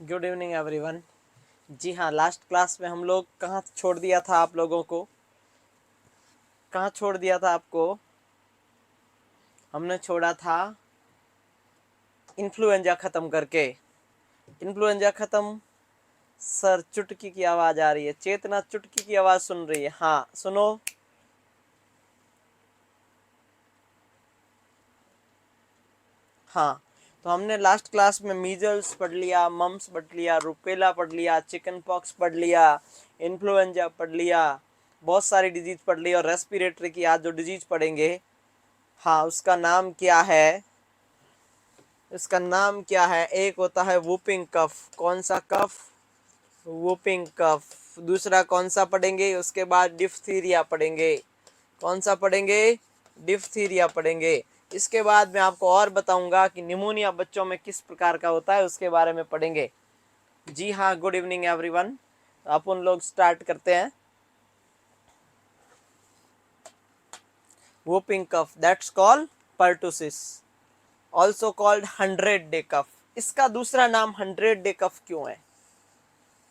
Good evening everyone. जी हाँ, last class में हम लोग कहाँ छोड़ दिया था आप लोगों को? कहाँ छोड़ दिया था आपको? हमने छोड़ा था इन्फ्लुएंजा खत्म करके। इन्फ्लुएंजा खत्म। सर चुटकी की आवाज आ रही है, चेतना चुटकी की आवाज सुन रही है? हाँ सुनो। हाँ, तो हमने लास्ट क्लास में मीजल्स पढ़ लिया, मम्स पढ़ लिया, रुपेला पढ़ लिया, चिकन पॉक्स पढ़ लिया, इन्फ्लुएंजा पढ़ लिया, बहुत सारी डिजीज पढ़ ली। और रेस्पिरेटरी की आज जो डिजीज पढ़ेंगे, हाँ उसका नाम क्या है? इसका नाम क्या है? एक होता है वूपिंग कफ। कौन सा कफ? Whooping cough. दूसरा कौन सा पढ़ेंगे? उसके बाद डिफ्थीरिया पढ़ेंगे। कौन सा पढ़ेंगे? डिफ्थीरिया पढ़ेंगे। इसके बाद मैं आपको और बताऊंगा कि निमोनिया बच्चों में किस प्रकार का होता है, उसके बारे में पढ़ेंगे। जी हाँ, गुड इवनिंग एवरीवन। अपन लोग स्टार्ट करते हैं। Whooping cough, that's called pertussis, also called 100-डे कफ। इसका दूसरा नाम 100-डे कफ क्यों है?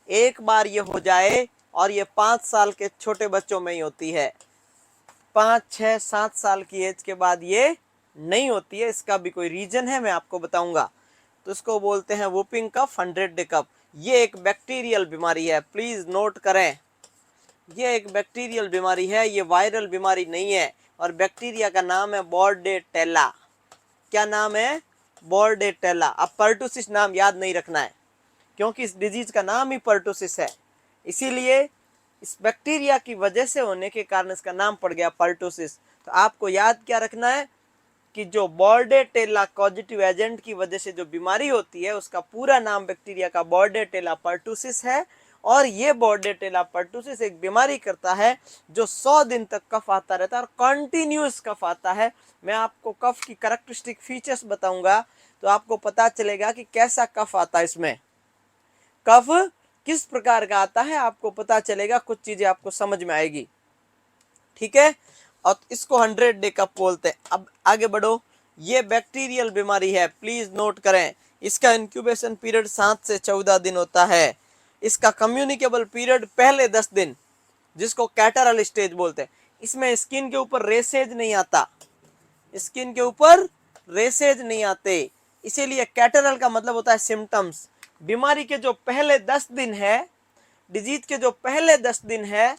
एक बार ये हो जाए और ये 5 साल के छोटे बच्चों में ही होती है, 5, 6, 7 साल की एज के बाद ये नहीं होती है। इसका भी कोई रीजन है, मैं आपको बताऊंगा। तो इसको बोलते हैं वूपिंग कफ, 100-डे कफ। ये एक बैक्टीरियल बीमारी है, प्लीज नोट करें। ये एक बैक्टीरियल बीमारी है, ये वायरल बीमारी नहीं है। और बैक्टीरिया का नाम है बॉर्डेटेला। क्या नाम है? बॉर्डेटेला। अब पर्टुसिस नाम याद नहीं रखना है, क्योंकि इस डिजीज का नाम ही पर्टुसिस है। इसीलिए इस बैक्टीरिया की वजह से होने के कारण इसका नाम पड़ गया पर्टुसिस। तो आपको याद क्या रखना है कि जो बॉर्डेटेला कॉजेटिव एजेंट की वजह से जो बीमारी होती है, उसका पूरा नाम बैक्टीरिया का बॉर्डेटेला पर्टुसिस है। और ये बॉर्डेटेला पर्टुसिस एक बीमारी करता है जो 100 दिन तक कफ आता रहता है और कंटिन्यूस कफ आता है। मैं आपको कफ की कैरेक्टरिस्टिक फीचर्स बताऊंगा, तो आपको पता चलेगा कि कैसा कफ आता है। इसमें कफ किस प्रकार का आता है आपको पता चलेगा, कुछ चीजें आपको समझ में आएगी। ठीक है, और इसको 100-डे कफ बोलते हैं। अब आगे बढ़ो। ये बैक्टीरियल बीमारी है, प्लीज नोट करें। इसका इंक्यूबेशन पीरियड 7 से 14 दिन होता है। इसका कम्युनिकेबल पीरियड पहले 10 दिन, जिसको कैटरल स्टेज बोलते हैं। इसमें स्किन के ऊपर रेसेज नहीं आता, स्किन के ऊपर रेसेज नहीं आते, इसीलिए कैटरल का मतलब होता है सिम्टम्स। बीमारी के जो पहले 10 दिन है, डिजीज के जो पहले 10 दिन है,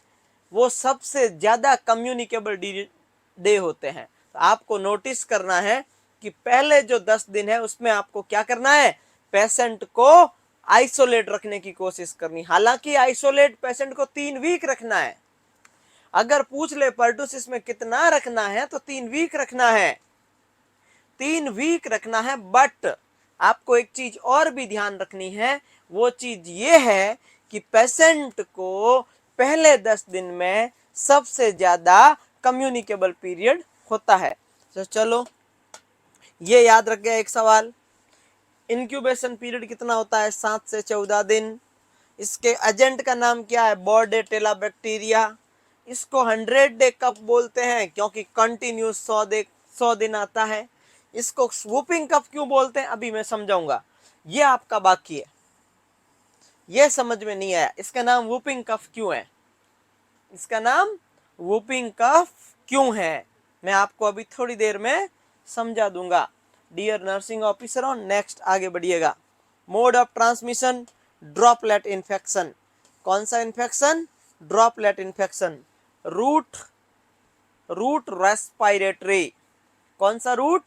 वो सबसे ज्यादा कम्युनिकेबल डे होते हैं। तो आपको नोटिस करना है कि पहले जो 10 दिन है उसमें आपको क्या करना है? पेशेंट को आइसोलेट रखने की कोशिश करनी। हालांकि आइसोलेट पेशेंट को 3 वीक रखना है। अगर पूछ ले पर्टुसिस में कितना रखना है, तो 3 वीक रखना है, 3 वीक रखना है। बट आपको एक चीज और भी ध्यान रखनी है। वो चीज ये है कि पेशेंट को पहले 10 दिन में सबसे ज्यादा कम्युनिकेबल पीरियड होता है। तो चलो ये याद रख गया एक सवाल। इंक्यूबेशन पीरियड कितना होता है? 7 से 14 दिन। इसके एजेंट का नाम क्या है? बॉर्डेटेला बैक्टीरिया। इसको 100-डे कफ बोलते हैं क्योंकि कंटिन्यूस 100 दिन आता है। इसको वूपिंग कफ क्यों बोलते हैं, अभी मैं समझाऊंगा। ये आपका बाकी है, ये समझ में नहीं आया इसका नाम वूपिंग कफ क्यों है। इसका नाम वूपिंग कफ क्यों है, मैं आपको अभी थोड़ी देर में समझा दूंगा। डियर नर्सिंग ऑफिसर, नेक्स्ट आगे बढ़िएगा। Mode of transmission, droplet infection. कौन सा infection? Droplet infection. Route respiratory. कौन सा रूट?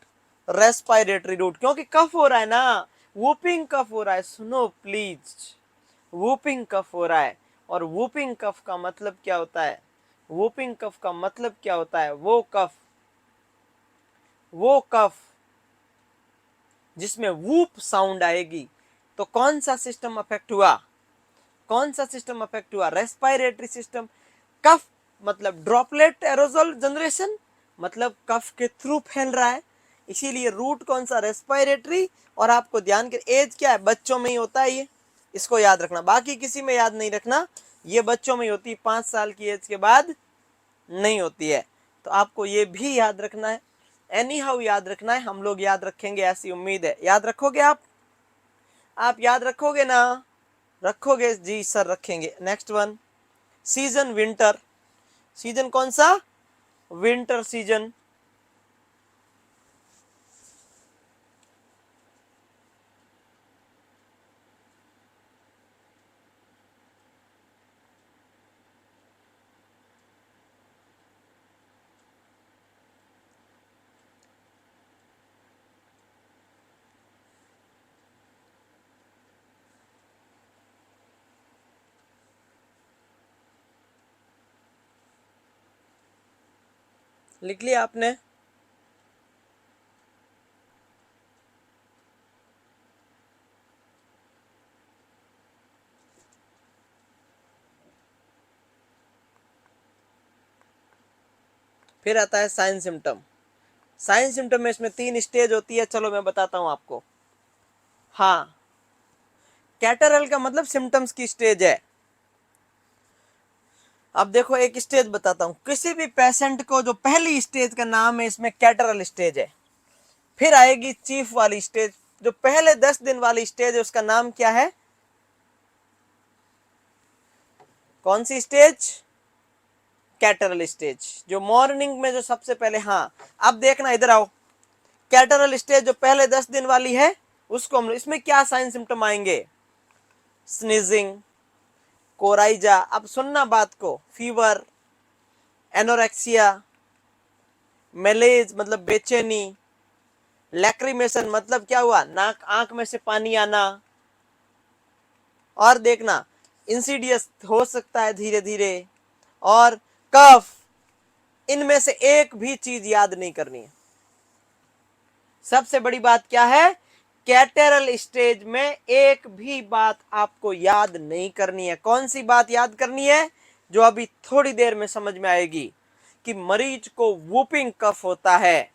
रेस्पिरेटरी रूट, क्योंकि कफ हो रहा है ना, वूपिंग कफ हो रहा है। सुनो प्लीज, वूपिंग कफ हो रहा है। और वूपिंग कफ का मतलब क्या होता है? वूपिंग कफ का मतलब क्या होता है? वो कफ जिसमें वूप साउंड आएगी। तो कौन सा सिस्टम अफेक्ट हुआ? कौन सा सिस्टम अफेक्ट हुआ? Respiratory system. कफ मतलब ड्रॉपलेट एरोजोल जनरेशन, मतलब कफ के थ्रू फैल रहा है, इसीलिए रूट कौन सा? रेस्पिरेटरी। और आपको ध्यान कर, एज क्या है? बच्चों में ही होता है ये, इसको याद रखना, बाकी किसी में याद नहीं रखना। ये बच्चों में ही होती है, 5 साल की एज के बाद नहीं होती है। तो आपको ये भी याद रखना है, एनी हाउ याद रखना है। हम लोग याद रखेंगे, ऐसी उम्मीद है। याद रखोगे आप? आप याद रखोगे ना? रखोगे जी सर, रखेंगे। Next one, season winter. Season कौन सा? Winter season. लिख लिया आपने? फिर आता है साइन सिम्टम। साइन सिम्टम में इसमें 3 स्टेज होती है, चलो मैं बताता हूं आपको। हाँ, कैटरल का मतलब सिम्टम्स की स्टेज है। अब देखो एक स्टेज बताता हूं, किसी भी पेशेंट को जो पहली स्टेज का नाम है इसमें कैटरल स्टेज है। फिर आएगी चीफ वाली स्टेज, जो पहले 10 दिन वाली स्टेज है उसका नाम क्या है? कौन सी स्टेज? कैटरल स्टेज, जो मॉर्निंग में जो सबसे पहले। हाँ, अब देखना इधर आओ, कैटरल स्टेज जो पहले 10 दिन वाली है उसको हम, इसमें क्या साइन सिम्टम आएंगे? स्नीजिंग, कोराइजा, अब सुनना बात को, फीवर, एनोरेक्सिया, मेलेज मतलब बेचैनी, लैक्रिमेशन मतलब क्या हुआ? नाक आंख में से पानी आना, और देखना इंसीडियस हो सकता है धीरे धीरे, और कफ। इनमें से एक भी चीज याद नहीं करनी है। सबसे बड़ी बात क्या है? कैटेरल स्टेज में एक भी बात आपको याद नहीं करनी है। कौन सी बात याद करनी है? जो अभी थोड़ी देर में समझ में आएगी, कि मरीज को वूपिंग कफ होता है।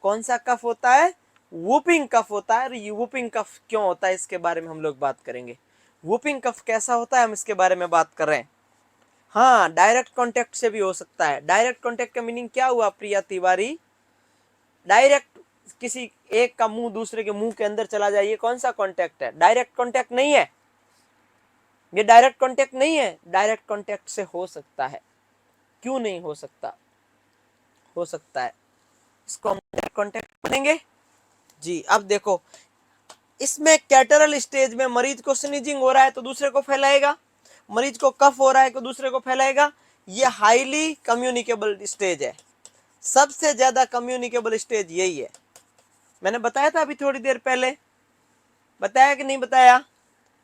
कौन सा कफ होता है? वूपिंग कफ होता है। ये वूपिंग कफ क्यों होता है इसके बारे में हम लोग बात करेंगे। वूपिंग कफ कैसा होता है हम इसके बारे में बात कर रहे हैं। हाँ, डायरेक्ट कांटेक्ट से भी हो सकता है। डायरेक्ट कांटेक्ट का मीनिंग क्या हुआ प्रिया तिवारी? डायरेक्ट किसी एक का मुंह दूसरे के मुंह के अंदर चला जाए, ये कौन सा कांटेक्ट है? डायरेक्ट कांटेक्ट नहीं है, ये डायरेक्ट कांटेक्ट नहीं है। डायरेक्ट कांटेक्ट से हो सकता है, क्यों नहीं हो सकता? हो सकता है। इसको हम डायरेक्ट कांटेक्ट बोलेंगे जी। अब देखो, इसमें कैटरल स्टेज में मरीज को स्नीजिंग हो रहा है तो दूसरे को फैलाएगा, मरीज को कफ हो रहा है तो दूसरे को फैलाएगा। ये हाईली कम्युनिकेबल स्टेज है, सबसे ज्यादा कम्युनिकेबल स्टेज यही है। मैंने बताया था अभी थोड़ी देर पहले, बताया कि नहीं बताया?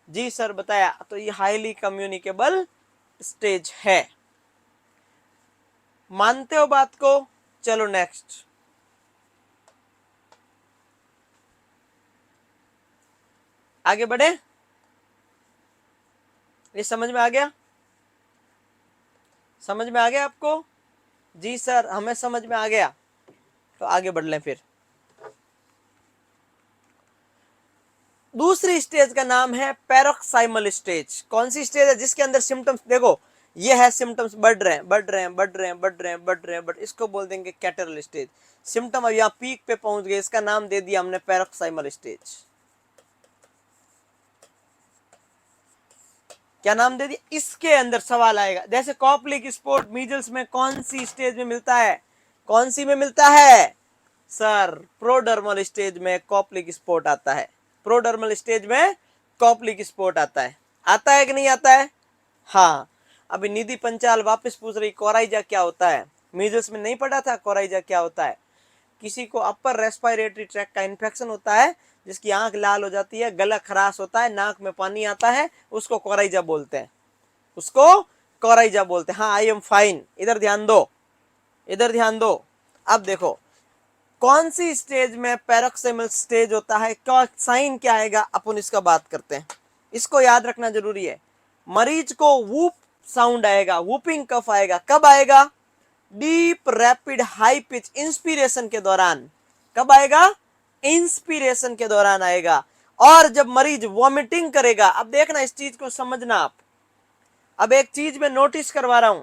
जी सर बताया। तो ये हाईली कम्युनिकेबल स्टेज है। मानते हो बात को? चलो नेक्स्ट, आगे बढ़े। ये समझ में आ गया? समझ में आ गया आपको? जी सर हमें समझ में आ गया। तो आगे बढ़ लें फिर। दूसरी स्टेज का नाम है पैरोक्साइमल स्टेज। कौन सी स्टेज है? जिसके अंदर सिम्टम्स देखो, ये है सिम्टम्स बढ़ रहे हैं, बढ़ रहे हैं, बढ़ रहे हैं, बढ़ रहे हैं, बढ़ रहे हैं, बट इसको बोल देंगे कैटरल स्टेज। सिम्टम अब यहाँ पीक पे पहुंच गए, इसका नाम दे दिया हमने पैरोक्साइमल स्टेज। क्या नाम दे दिया? इसके अंदर सवाल आएगा, जैसे कॉप्लिक स्पॉट मीजल्स में कौन सी स्टेज में मिलता है? कौन सी में मिलता है सर? प्रोडर्मल स्टेज में कॉप्लिक स्पॉट आता है। प्रोडर्मल स्टेज में कॉप्लिक स्पॉट आता है। आता है कि नहीं आता है? हाँ। अभी निधि पंचाल वापस पूछ रही कोराइजा क्या होता है। मीजल्स में नहीं पढ़ा था कोराइजा क्या होता है? किसी को अपर रेस्पिरेटरी ट्रैक का इन्फेक्शन होता है, जिसकी आंख लाल हो जाती है, गला खराश होता है, नाक में पानी आता है, उसको कोराइजा बोलते हैं। उसको कोराइजा बोलते हैं। हाँ, आई एम फाइन। इधर ध्यान दो, इधर ध्यान दो। अब देखो कौन सी स्टेज में पैरोक्साइमल स्टेज होता है, क्या साइन क्या आएगा, अपन इसका बात करते हैं। इसको याद रखना जरूरी है। मरीज को वूप साउंड आएगा, वूपिंग कफ आएगा। कब आएगा? Deep rapid high pitch inspiration के दौरान। कब आएगा? इंस्पिरेशन के दौरान आएगा। और जब मरीज वॉमिटिंग करेगा, अब देखना इस चीज को समझना आप। अब एक चीज में नोटिस करवा रहा हूं,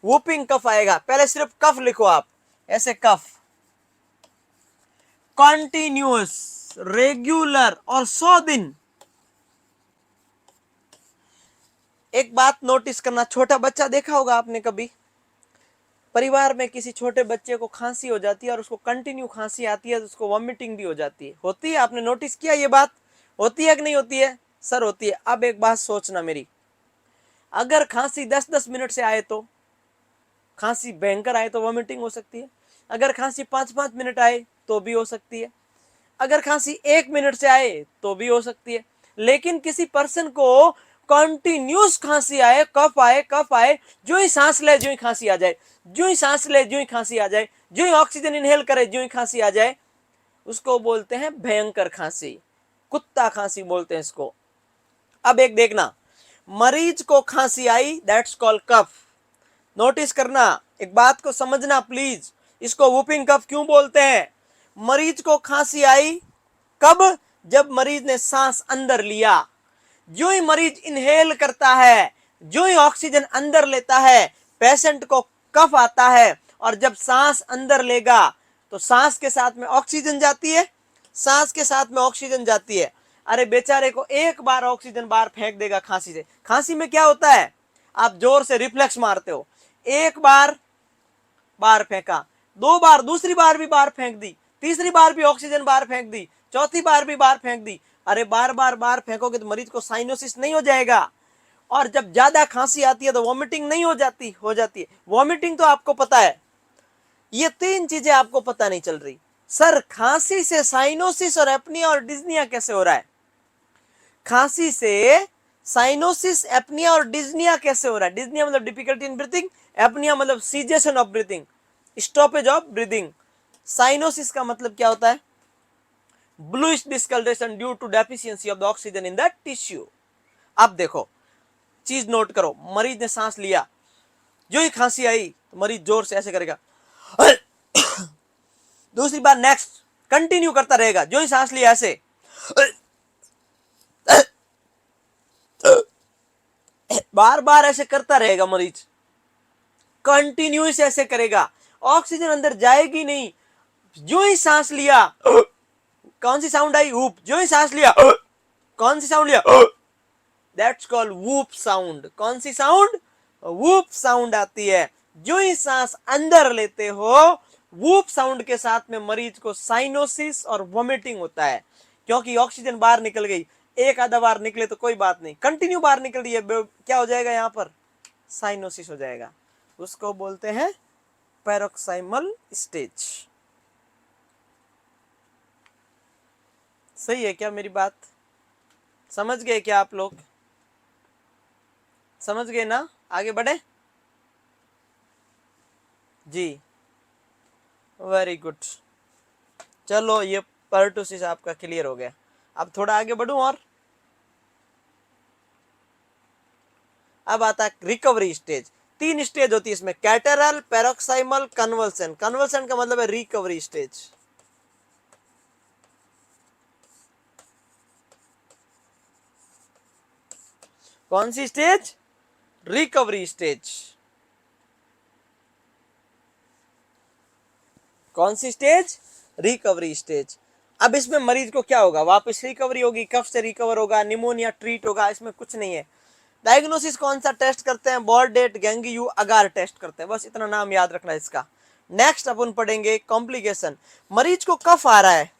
वूपिंग कफ आएगा, पहले सिर्फ कफ लिखो आप, ऐसे कफ, कॉन्टिन्यूअस, रेगुलर और 100 दिन। एक बात नोटिस करना, छोटा बच्चा देखा होगा आपने कभी, परिवार में किसी छोटे बच्चे को खांसी हो जाती है और उसको कंटिन्यू खांसी आती है तो उसको वॉमिटिंग भी हो जाती है, होती है? आपने नोटिस किया ये बात? होती है कि नहीं होती है? सर होती है। अब एक बात सोचना मेरी, अगर खांसी 10-10 मिनट से आए तो, खांसी भयंकर आए तो वॉमिटिंग हो सकती है। अगर खांसी 5-5 मिनट आए तो भी हो सकती है। अगर खांसी 1 मिनट से आए तो भी हो सकती है। लेकिन किसी पर्सन को कंटिन्यूस खांसी आए, कफ आए, जो ही सांस ले जो ही खांसी आ जाए, जो ही सांस ले जो ही खांसी आ जाए, जो ही ऑक्सीजन इनहेल करे जो ही खांसी आ जाए, उसको बोलते हैं भयंकर खांसी, कुत्ता खांसी बोलते हैं इसको। अब एक देखना, मरीज को खांसी आई, दैट्स कॉल्ड कफ। नोटिस करना, एक बात को समझना प्लीज, इसको वूपिंग कफ क्यों बोलते हैं? मरीज को खांसी आई कब? जब मरीज ने सांस अंदर लिया, जो ही मरीज इनहेल करता है, जो ही ऑक्सीजन अंदर लेता है, पेशेंट को कफ आता है। और जब सांस अंदर लेगा तो सांस के साथ में ऑक्सीजन जाती है, सांस के साथ में ऑक्सीजन जाती है। अरे बेचारे को एक बार ऑक्सीजन बाहर फेंक देगा खांसी से। खांसी में क्या होता है, आप जोर से रिफ्लेक्स मारते हो, एक बार बाहर फेंका, 2 बार, दूसरी बार भी बाहर फेंक दी, तीसरी बार भी ऑक्सीजन बाहर फेंक दी, चौथी बार भी बाहर फेंक दी। अरे बार बार बाहर फेंकोगे तो मरीज को साइनोसिस नहीं हो जाएगा? और जब ज्यादा खांसी आती है तो वॉमिटिंग नहीं हो जाती? हो जाती है। वॉमिटिंग तो आपको पता है, ये 3 चीजें आपको पता नहीं चल रही। सर खांसी से साइनोसिस और एपनिया और डिज्निया कैसे हो रहा है? खांसी से साइनोसिस, एपनिया और डिज्निया कैसे हो रहा है? डिज्निया मतलब डिफिकल्टी इन ब्रीथिंग, एपनिया मतलब cessation of breathing, stoppage of breathing. Cyanosis का मतलब क्या होता है? Bluish discolouration due to deficiency of the oxygen in the tissue. अब देखो, चीज नोट करो, मरीज ने सांस लिया, जो ही खांसी आई तो मरीज जोर से ऐसे करेगा, दूसरी बार नेक्स्ट कंटिन्यू करता रहेगा, जो ही सांस लिया ऐसे, बार बार ऐसे करता रहेगा मरीज, कंटिन्यूस ऐसे करेगा, ऑक्सीजन अंदर जाएगी नहीं। जो ही सांस लिया, कौन सी साउंड आई? वूप। जो ही सांस लिया, कौन सी साउंड लिया? That's called whoop sound. कौन सी साउंड? वूप साउंड आती है। जो ही सांस अंदर लेते हो, वूप साउंड के साथ में मरीज को साइनोसिस और वॉमिटिंग होता है, क्योंकि ऑक्सीजन बाहर निकल गई। एक आधा बार निकले तो कोई बात नहीं, कंटिन्यू बाहर निकल रही है, क्या हो जाएगा यहाँ पर? साइनोसिस हो जाएगा। उसको बोलते हैं पैरोक्साइमल स्टेज। सही है क्या मेरी बात? समझ गए क्या आप लोग? समझ गए ना? आगे बढ़े जी, वेरी गुड। चलो ये पर्टुसिस आपका क्लियर हो गया। अब थोड़ा आगे बढ़ूं और अब आता है रिकवरी स्टेज। 3 स्टेज होती है इसमें, कैटरल, पैरोक्साइमल, कन्वल्सन। कन्वल्सन का मतलब है रिकवरी स्टेज। कौन सी स्टेज? Recovery stage. कौन सी स्टेज? Recovery stage. अब इसमें मरीज को क्या होगा? वापस रिकवरी होगी, कफ से रिकवर होगा, निमोनिया ट्रीट होगा, इसमें कुछ नहीं है। डायग्नोसिस कौन सा टेस्ट करते हैं? बॉर्डेट, गेंगियू, अगार टेस्ट करते हैं, बस इतना नाम याद रखना है इसका। नेक्स्ट अपन पढ़ेंगे कॉम्प्लिकेशन। मरीज को कफ आ रहा है,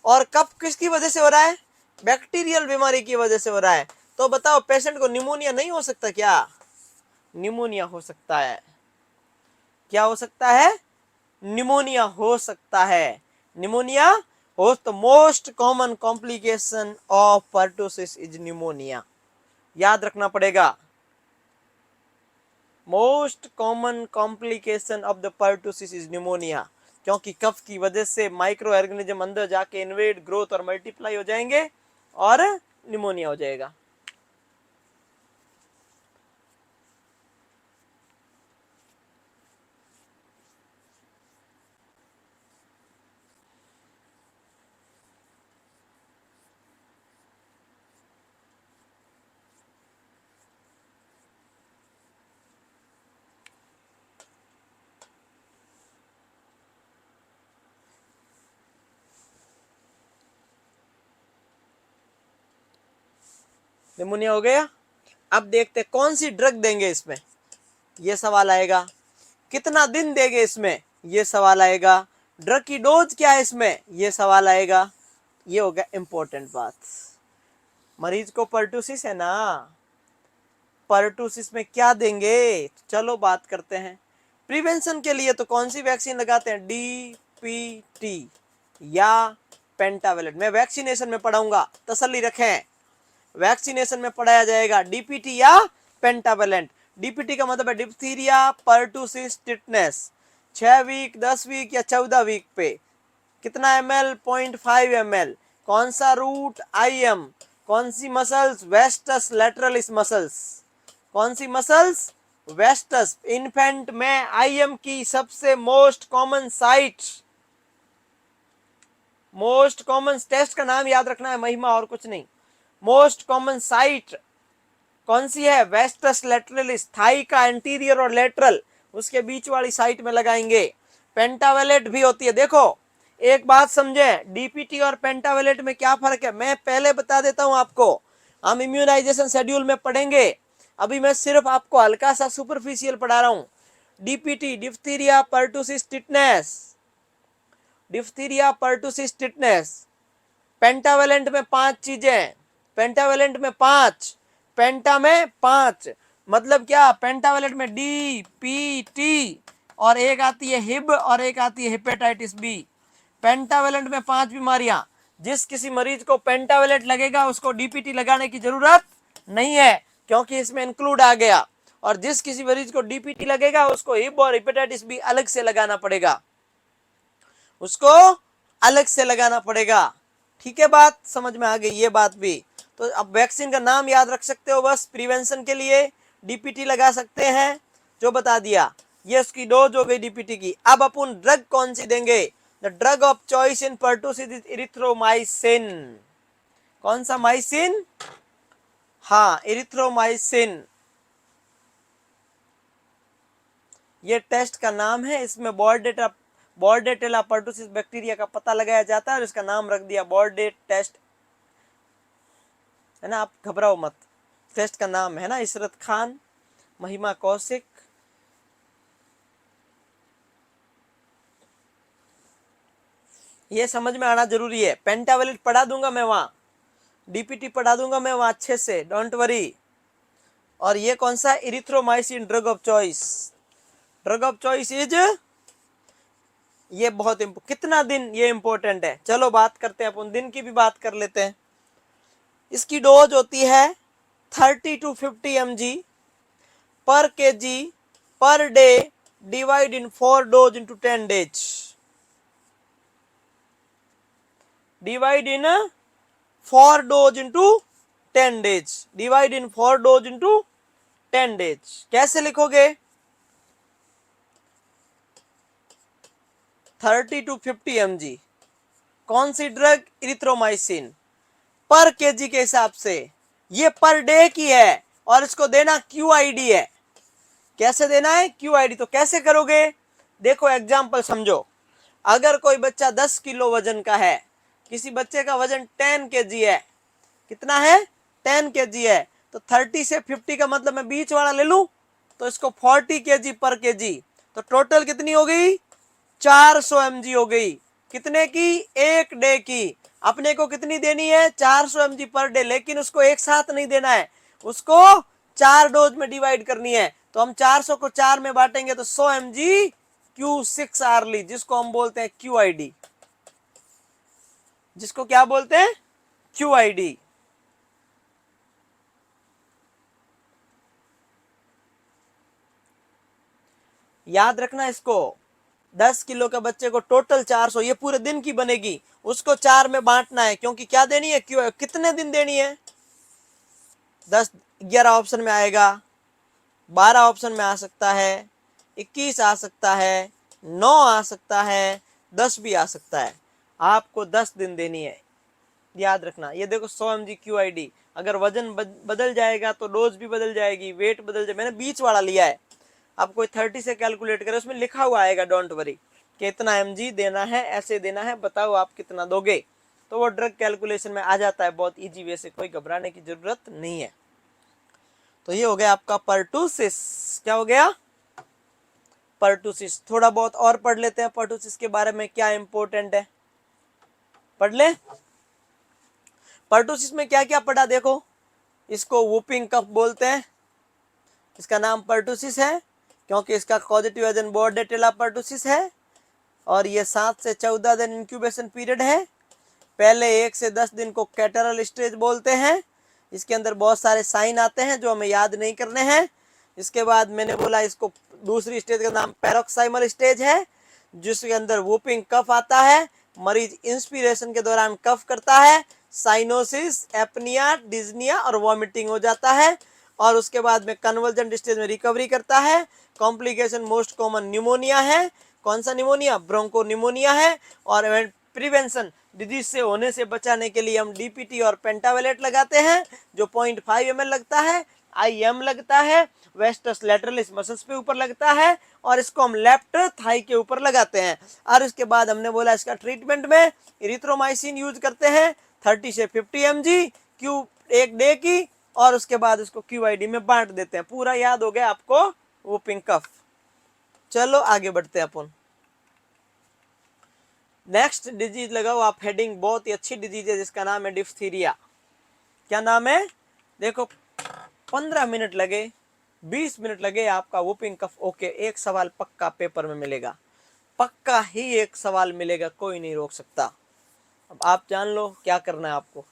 और कफ किसकी वजह से हो रहा है? बैक्टीरियल बीमारी की वजह से हो रहा है। तो बताओ, पेशेंट को निमोनिया नहीं हो सकता क्या? निमोनिया हो सकता है। क्या हो सकता है? निमोनिया हो सकता है। निमोनिया हो तो most common complication of pertussis is pneumonia, याद रखना पड़ेगा। Most common complication of the pertussis is pneumonia, क्योंकि कफ की वजह से माइक्रो ऑर्गेनिज्म अंदर जाके इन्वेड, ग्रोथ और मल्टीप्लाई हो जाएंगे और निमोनिया हो जाएगा। निमोनिया हो गया। अब देखते हैं कौन सी ड्रग देंगे इसमें, ये सवाल आएगा। कितना दिन देंगे इसमें, ये सवाल आएगा। ड्रग की डोज क्या है इसमें, ये सवाल आएगा। ये हो गया इंपॉर्टेंट बात। मरीज को पर्टूसिस है ना, पर्टूसिस में क्या देंगे, चलो बात करते हैं। प्रिवेंशन के लिए तो कौन सी वैक्सीन लगाते हैं, डीपीटी या पेंटावेलेंट। मैं वैक्सीनेशन में पढ़ाऊंगा, तसल्ली रखें, वैक्सीनेशन में पढ़ाया जाएगा डीपीटी या पेंटावेलेंट। डीपीटी का मतलब है diphtheria pertussis tetanus. 6 week, 10 week या 14 वीक पे कितना ml, 0.5 ml। कौन सा रूट, IM। कौन सी मसल्स, वेस्टस लैटरलिस मसल्स। कौन सी मसल्स, वेस्टस। इन्फेंट में IM की सबसे most common site, most common test का नाम याद रखना है महिमा, और कुछ नहीं। मोस्ट कॉमन साइट कौन सी है, वेस्टस लैटरलिस। थाई का एंटीरियर और लेटरल, उसके बीच वाली साइट में लगाएंगे। पेंटावेलेट भी होती है। देखो एक बात समझे, डीपीटी और पेंटावेलेट में क्या फर्क है, मैं पहले बता देता हूं आपको, हम इम्यूनाइजेशन शेड्यूल में पढ़ेंगे। अभी मैं सिर्फ आपको हल्का सा सुपरफिशियल पढ़ा रहा हूं। DPT diphtheria pertussis tetanus, diphtheria pertussis tetanus. Pentavalent में 5 चीजें, पेंटावेलेंट में 5, पेंटा में 5, मतलब क्या, पेंटावेलेंट में डी पी टी और एक आती है हिब और एक आती है हेपेटाइटिस बी। पेंटावेलेंट में 5 बीमारियां। जिस किसी मरीज को पेंटावेलेंट लगेगा उसको डीपीटी लगाने की जरूरत नहीं है, क्योंकि इसमें इंक्लूड आ गया। और जिस किसी मरीज को डीपीटी लगेगा उसको हिब और हेपेटाइटिस बी अलग से लगाना पड़ेगा, उसको अलग से लगाना पड़ेगा। ठीक है, बात समझ में आ गई ये बात भी। तो अब वैक्सीन का नाम याद रख सकते हो, बस प्रिवेंशन के लिए डीपीटी लगा सकते हैं, जो बता दिया। ये उसकी डोज हो गई डीपीटी की। अब अपन ड्रग कौन सी देंगे, the drug of choice in pertussis is erythromycin. कौन सा माइसिन, हाँ इरिथ्रोमाइसिन, ये टेस्ट का नाम है। इसमें बॉर्डेटेला पर्टूसिस बैक्टीरिया का पता लगाया जाता है और इसका नाम रख दिया बॉर्डेट टेस्ट, है ना। आप घबराओ मत, टेस्ट का नाम है ना इशरत खान, महिमा कौशिक। ये समझ में आना जरूरी है। पेंटावेलेट पढ़ा दूंगा मैं वहां, डीपीटी पढ़ा दूंगा मैं वहां अच्छे से, डोंट वरी। और ये कौन सा, erythromycin drug of choice, drug of choice is, ये बहुत कितना दिन, ये इंपॉर्टेंट है। चलो बात करते हैं, अपन दिन की भी बात कर लेते हैं। इसकी डोज होती है 30 to 50 mg पर kg per day, divide in 4 dose into 10 days, divide in 4 dose into 10 days, divide in 4 dose into 10 days. कैसे लिखोगे, 30 to 50 mg, कौन सी ड्रग, इरिथ्रोमाइसिन, पर केजी के हिसाब से। ये पर डे की है और इसको देना QID है। कैसे देना है, QID। तो कैसे करोगे, देखो एग्जांपल समझो। अगर कोई बच्चा 10 किलो वजन का है, किसी बच्चे का वजन 10 kg है, कितना है, 10 kg है, तो 30 से 50 का मतलब मैं बीच वाला ले लूं, तो इसको 40 kg पर kg, तो टोटल कितनी हो गई, 400 mg हो गई। कितने की, एक डे की। अपने को कितनी देनी है, 400 mg पर डे, लेकिन उसको एक साथ नहीं देना है, उसको 4 डोज में डिवाइड करनी है। तो हम 400 को 4 में बांटेंगे तो 100 mg Q6 आरली, जिसको हम बोलते हैं QID, जिसको क्या बोलते हैं, QID। याद रखना इसको, 10 किलो के बच्चे को टोटल 400, ये पूरे दिन की बनेगी, उसको 4 में बांटना है, क्योंकि क्या देनी है, क्यों, कितने दिन देनी है, 10, 11 ऑप्शन में आएगा, 12 ऑप्शन में आ सकता है, 21 आ सकता है, 9 आ सकता है, 10 भी आ सकता है। आपको 10 दिन देनी है, याद रखना। ये देखो 100 mg QID, अगर वजन बदल जाएगा तो डोज भी बदल जाएगी, वेट बदल जाए। मैंने बीच वाला लिया है, आप कोई 30 से कैलकुलेट करें, उसमें लिखा हुआ आएगा, डोंट वरी, कितना mg देना है, ऐसे देना है, बताओ आप कितना दोगे, तो वो ड्रग कैलकुलेशन में आ जाता है बहुत इजी वे से, कोई घबराने की जरूरत नहीं है। तो ये हो गया आपका पर्टुसिस। क्या हो गया? पर्टुसिस। थोड़ा बहुत और पढ़ लेते हैं पर्टुसिस के बारे में, क्या इंपॉर्टेंट है पढ़ ले। पर्टुसिस में क्या क्या पढ़ा देखो। इसको वूपिंग कफ बोलते हैं। इसका नाम पर्टुसिस है क्योंकि इसका कॉजेटिव एजेंट बोर्डेटेला पर्टुसिस है और ये 7 से 14 दिन इंक्यूबेशन पीरियड है। पहले 1 से 10 दिन को कैटरल स्टेज बोलते हैं। इसके अंदर बहुत सारे साइन आते हैं जो हमें याद नहीं करने हैं। इसके बाद मैंने बोला इसको दूसरी स्टेज का नाम पैरोक्साइमल स्टेज है जिसके अंदर वूपिंग कफ आता है। मरीज इंस्पिरेशन के दौरान कफ करता है, साइनोसिस, एपनिया, डिज्निया और वॉमिटिंग हो जाता है और उसके बाद में कन्वर्जेंट स्टेज में रिकवरी करता है। कॉम्प्लिकेशन मोस्ट कॉमन न्यूमोनिया है। कौन सा न्यूमोनिया? ब्रोंको न्यूमोनिया है। और प्रिवेंशन डिजीज से होने से बचाने के लिए हम डीपीटी और पेंटावेलेट लगाते हैं जो 0.5 ml लगता है। आईएम लगता है, वेस्टस लैटरलिस मसल्स पे ऊपर लगता है और इसको हम लेफ्ट थाई के ऊपर लगाते हैं। और इसके बाद हमने बोला इसका ट्रीटमेंट में इरिथ्रोमाइसिन यूज करते हैं 30 से 50 mg क्यू एक डे की और उसके बाद इसको क्यूआईडी में बांट देते हैं। पूरा याद हो गया आपको वूपिंग कफ। चलो आगे बढ़ते हैं अपन। नेक्स्ट डिजीज लगाओ आप हेडिंग, बहुत ही अच्छी डिजीज है जिसका नाम है डिफ्थीरिया। क्या नाम है? देखो 15 मिनट लगे 20 मिनट लगे आपका वूपिंग कफ ओके। एक सवाल पक्का पेपर में मिलेगा, पक्का ही एक सवाल मिलेगा, कोई नहीं रोक सकता। अब आप जान लो क्या करना है आपको।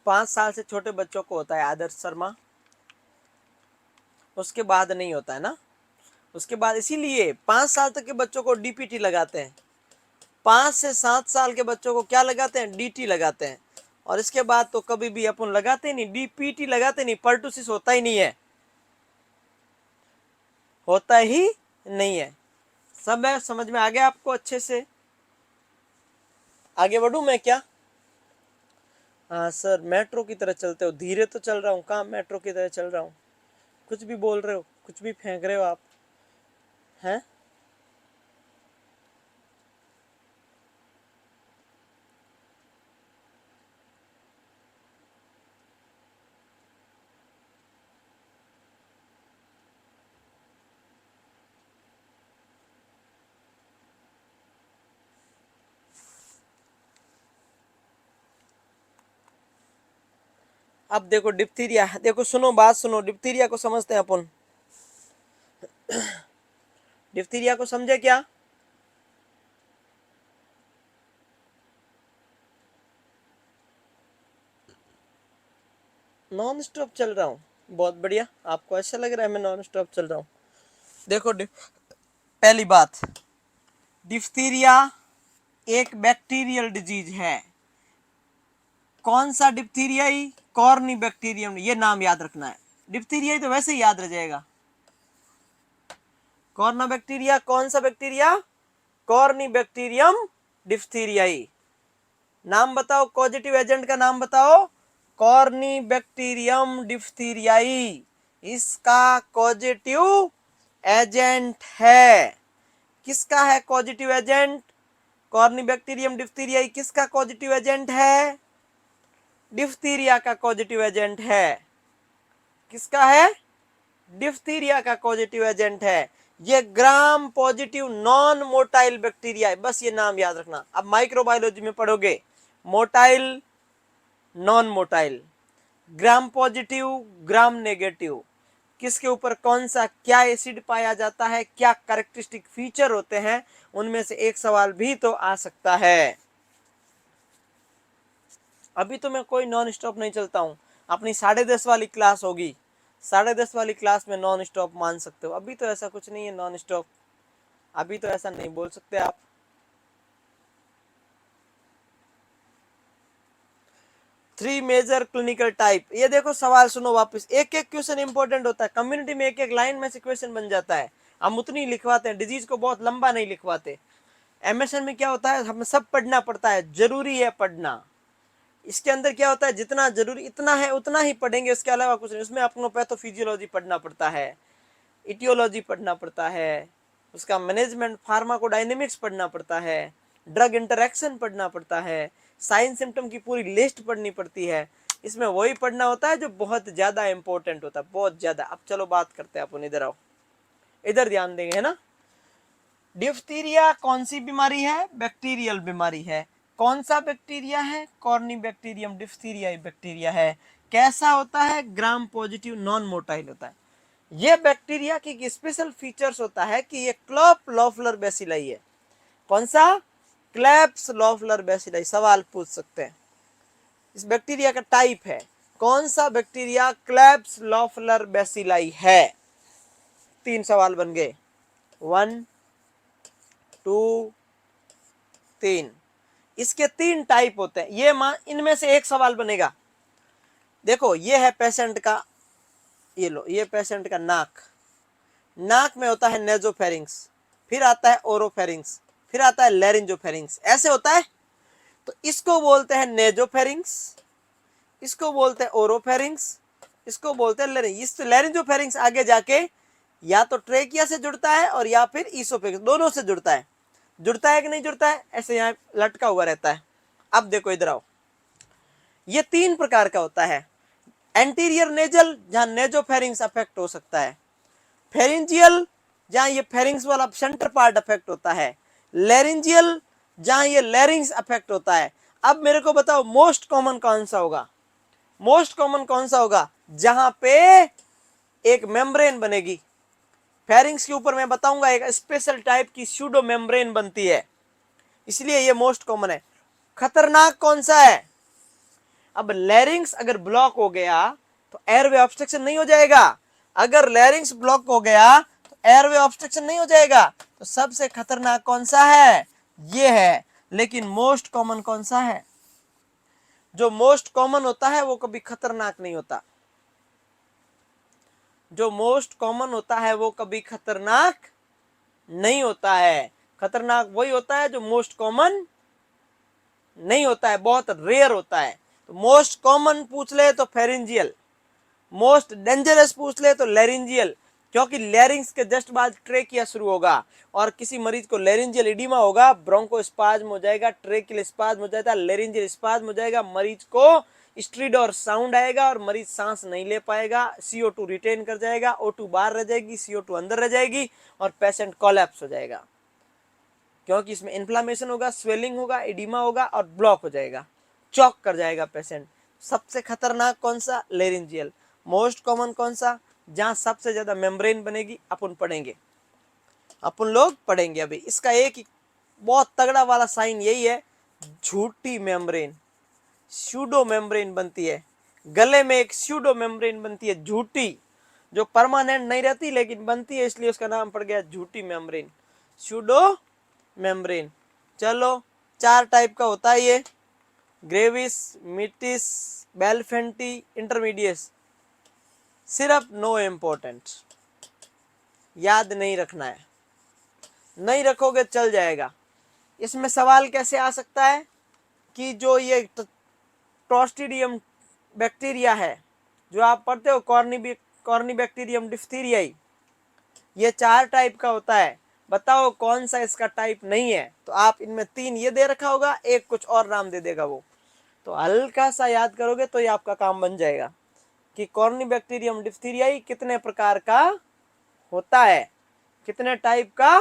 पांच साल से छोटे बच्चों को होता है आदर्श शर्मा, उसके बाद नहीं होता है ना। उसके बाद इसीलिए 5 साल तक के बच्चों को डीपीटी लगाते हैं। 5 से 7 साल के बच्चों को क्या लगाते हैं? डीटी लगाते हैं। और इसके बाद तो कभी भी अपन लगाते नहीं, डीपीटी लगाते नहीं, पर्टुसिस होता ही नहीं है, होता ही नहीं है। सब है, समझ में आ गया आपको अच्छे से? आगे बढ़ूं मैं क्या? हाँ सर मेट्रो की तरह चलते हो, धीरे तो चल रहा हूँ, कहाँ मेट्रो की तरह चल रहा हूँ? कुछ भी बोल रहे हो, कुछ भी फेंक रहे हो आप हैं। अब देखो डिप्थीरिया, देखो सुनो बात सुनो, डिप्थीरिया को समझते हैं अपन। डिप्थीरिया को समझे क्या? नॉन स्टॉप चल रहा हूँ, बहुत बढ़िया। आपको ऐसा लग रहा है मैं नॉन स्टॉप चल रहा हूँ? देखो पहली बात, डिप्थीरिया एक बैक्टीरियल डिजीज है। कौन सा डिप्थीरियाई? कॉर्नी बैक्टीरियम, ये नाम याद रखना है। डिप्थीरियाई तो वैसे ही याद रह जाएगा। कॉर्ना बैक्टीरिया, कौन सा बैक्टीरिया? Corny bacterium डिप्थीरियाई। नाम बताओ, पॉजिटिव एजेंट का नाम बताओ। कॉर्नी बैक्टीरियम डिप्थीरियाई इसका पॉजिटिव एजेंट है। किसका है पॉजिटिव एजेंट? कॉर्नी बैक्टीरियम डिप्थीरियाई किसका पॉजिटिव एजेंट है? डिप्थीरिया का पॉजिटिव एजेंट है। किसका है? डिप्थीरिया का पॉजिटिव एजेंट है। ये gram positive non motile bacteria है, बस ये नाम याद रखना। अब माइक्रोबायोलॉजी में पढ़ोगे motile non motile, gram positive gram negative, किसके ऊपर कौन सा क्या एसिड पाया जाता है, क्या कैरेक्टरिस्टिक फीचर होते हैं, उनमें से एक सवाल भी तो आ सकता है। अभी तो मैं कोई नॉन स्टॉप नहीं चलता हूँ, अपनी 10:30 वाली क्लास होगी, 10:30 वाली क्लास में नॉन स्टॉप मान सकते हो। अभी तो ऐसा कुछ नहीं है नॉन स्टॉप, अभी तो ऐसा नहीं बोल सकते आप। 3 मेजर क्लिनिकल टाइप। ये देखो सवाल सुनो वापस, एक एक क्वेश्चन इंपॉर्टेंट होता है, कम्युनिटी में एक एक लाइन में से क्वेश्चन बन जाता है, हम उतनी लिखवाते हैं, डिजीज को बहुत लंबा नहीं लिखवाते। एमएसएन में क्या होता है, हमें सब पढ़ना पड़ता है, जरूरी है पढ़ना। इसके अंदर क्या होता है, जितना जरूरी इतना है उतना ही पढ़ेंगे, उसके अलावा कुछ नहीं। उसमें अपनों पैथोफिजियोलॉजी पढ़ना पड़ता है, इटियोलॉजी पढ़ना पड़ता है, उसका मैनेजमेंट, फार्माकोडायनेमिक्स पढ़ना पड़ता है, ड्रग इंटरेक्शन पढ़ना पड़ता है, साइन सिम्टम की पूरी लिस्ट पढ़नी पड़ती है। इसमें वही पढ़ना होता है जो बहुत ज्यादा इंपॉर्टेंट होता है, बहुत ज्यादा। अब चलो बात करते हैं अपन, इधर आओ, इधर ध्यान देंगे, है ना। डिप्थीरिया कौन सी बीमारी है, बैक्टीरियल बीमारी है। कौन सा बैक्टीरिया है, कॉर्निबैक्टीरियम डिप्थीरिया बैक्टीरिया है। कैसा होता है, ग्राम पॉजिटिव नॉन मोटाइल होता है। ये बैक्टीरिया की स्पेशल फीचर्स होता है कि ये क्लॉप लॉफलर बेसिलाई है। कौन सा, क्लैप्स लॉफलर बेसिलाई। सवाल पूछ सकते हैं, इस बैक्टीरिया का टाइप है, कौन सा बैक्टीरिया क्लैप्स लॉफलर बेसिलाई है। 3 सवाल बन गए, 1 2 3। इसके 3 टाइप होते हैं, ये इनमें से एक सवाल बनेगा। देखो ये है पेशेंट का, ये लो, ये पेशेंट का नाक, नाक में होता है नेजोफेरिंग्स, फिर आता है ओरोफेरिंग्स, फिर आता है लैरिंजोफेरिंग्स, ऐसे होता है। तो इसको बोलते हैं नेजोफेरिंग्स, इसको बोलते हैं ओरोफेरिंग्स, इसको बोलते हैं लैरिंज। इस लैरिंजोफेरिंग्स आगे जाके या तो ट्रेकिया से जुड़ता है और या फिर ईसोफेरिंग्स, दोनों से जुड़ता है। जुड़ता है कि नहीं जुड़ता है, ऐसे यहाँ लटका हुआ रहता है। अब देखो इधर आओ, ये 3 प्रकार का होता है। एंटीरियर नेजल, जहां नेजोफेरिंग्स अफेक्ट हो सकता है। फेरिंजियल, जहां ये फेरिंग्स वाला सेंटर पार्ट अफेक्ट होता है। लैरिंजियल, जहां ये लैरिंग्स अफेक्ट होता है। अब मेरे को बताओ मोस्ट कॉमन कौन सा होगा, मोस्ट कॉमन कौन सा होगा, जहां पे एक मेम्ब्रेन बनेगी। फेरिंग्स के ऊपर मैं बताऊंगा एक स्पेशल टाइप की स्यूडो मेम्ब्रेन बनती है, इसलिए ये मोस्ट कॉमन है। खतरनाक कौन सा है, अब लैरिंग्स अगर ब्लॉक हो गया तो एयरवे ऑब्स्ट्रक्शन नहीं हो जाएगा। अगर लैरिंग्स ब्लॉक हो गया तो एयरवे ऑब्स्ट्रक्शन नहीं हो जाएगा। तो सबसे खतरनाक कौन सा है, ये है। लेकिन मोस्ट कॉमन कौन सा है, जो मोस्ट कॉमन होता है वो कभी खतरनाक नहीं होता, जो मोस्ट कॉमन होता है वो कभी खतरनाक नहीं होता है। खतरनाक वही होता है जो मोस्ट कॉमन नहीं होता है, बहुत रेयर होता है। तो मोस्ट कॉमन पूछ ले तो फेरिंजियल, मोस्ट डेंजरस पूछ ले तो लैरिंजियल, क्योंकि लैरिंग्स के जस्ट बाद ट्रेकिया शुरू होगा और किसी मरीज को लैरिंजियल एडिमा होगा, ब्रोंकोस्पाज्म हो जाएगा, ट्रेकियल स्पाज्म हो जाएगा, लैरिंजियल स्पाज्म हो जाएगा, मरीज को स्ट्रीडोर साउंड आएगा और मरीज सांस नहीं ले पाएगा, CO2 रिटेन कर जाएगा, O2 बाहर रह जाएगी, CO2 अंदर रह जाएगी और पेशेंट कोलैप्स हो जाएगा, क्योंकि इसमें इन्फ्लामेशन होगा, स्वेलिंग होगा, एडिमा होगा और ब्लॉक हो जाएगा, चॉक कर जाएगा पेशेंट। सबसे खतरनाक कौन सा, लेरिंजियल। मोस्ट कॉमन कौन सा, जहां सबसे ज्यादा मेम्ब्रेन बनेगी, अपन पढ़ेंगे, अपन लोग पढ़ेंगे अभी। इसका एक ही बहुत तगड़ा वाला साइन यही है, झूठी मेम्ब्रेन, स्यूडो मेम्ब्रेन बनती है गले में, एक स्यूडो मेम्ब्रेन बनती है झूठी, जो परमानेंट नहीं रहती लेकिन बनती है, इसलिए उसका नाम पड़ गया झूठी मेम्ब्रेन, स्यूडो मेम्ब्रेन। चलो 4 टाइप का होता है ये, ग्रेविस, मिटिस, बेलफेंटी, इंटरमीडिएट। सिर्फ नो इम्पोर्टेंट, याद नहीं रखना है, नहीं रखोगे चल जाएगा। इसमें सवाल कैसे आ सकता है कि जो ये क्लॉस्ट्रीडियम बैक्टीरिया है जो आप पढ़ते हो, कॉर्निबैक्टीरियम डिप्थीरियाई, ये 4 टाइप का होता है। बताओ कौन सा इसका टाइप नहीं है, तो आप इनमें 3 ये दे रखा होगा, एक कुछ और नाम दे देगा वो, तो हल्का सा याद करोगे तो ये आपका काम बन जाएगा कि कॉर्निबैक्टीरियम डिप्थीरियाई कितने प्रकार का होता है, कितने टाइप का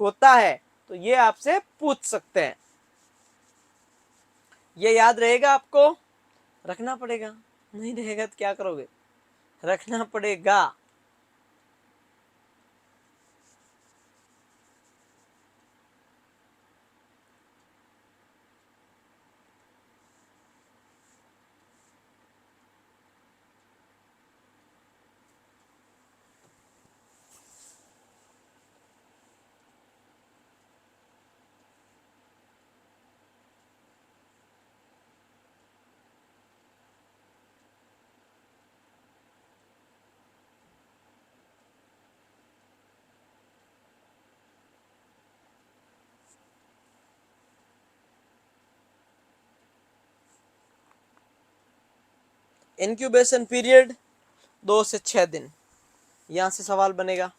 होता है, तो ये आपसे पूछ सकते हैं। ये याद रहेगा, आपको रखना पड़ेगा, नहीं रहेगा तो क्या करोगे, रखना पड़ेगा। इंक्यूबेशन पीरियड 2 से 6 दिन। यहां से सवाल बनेगा,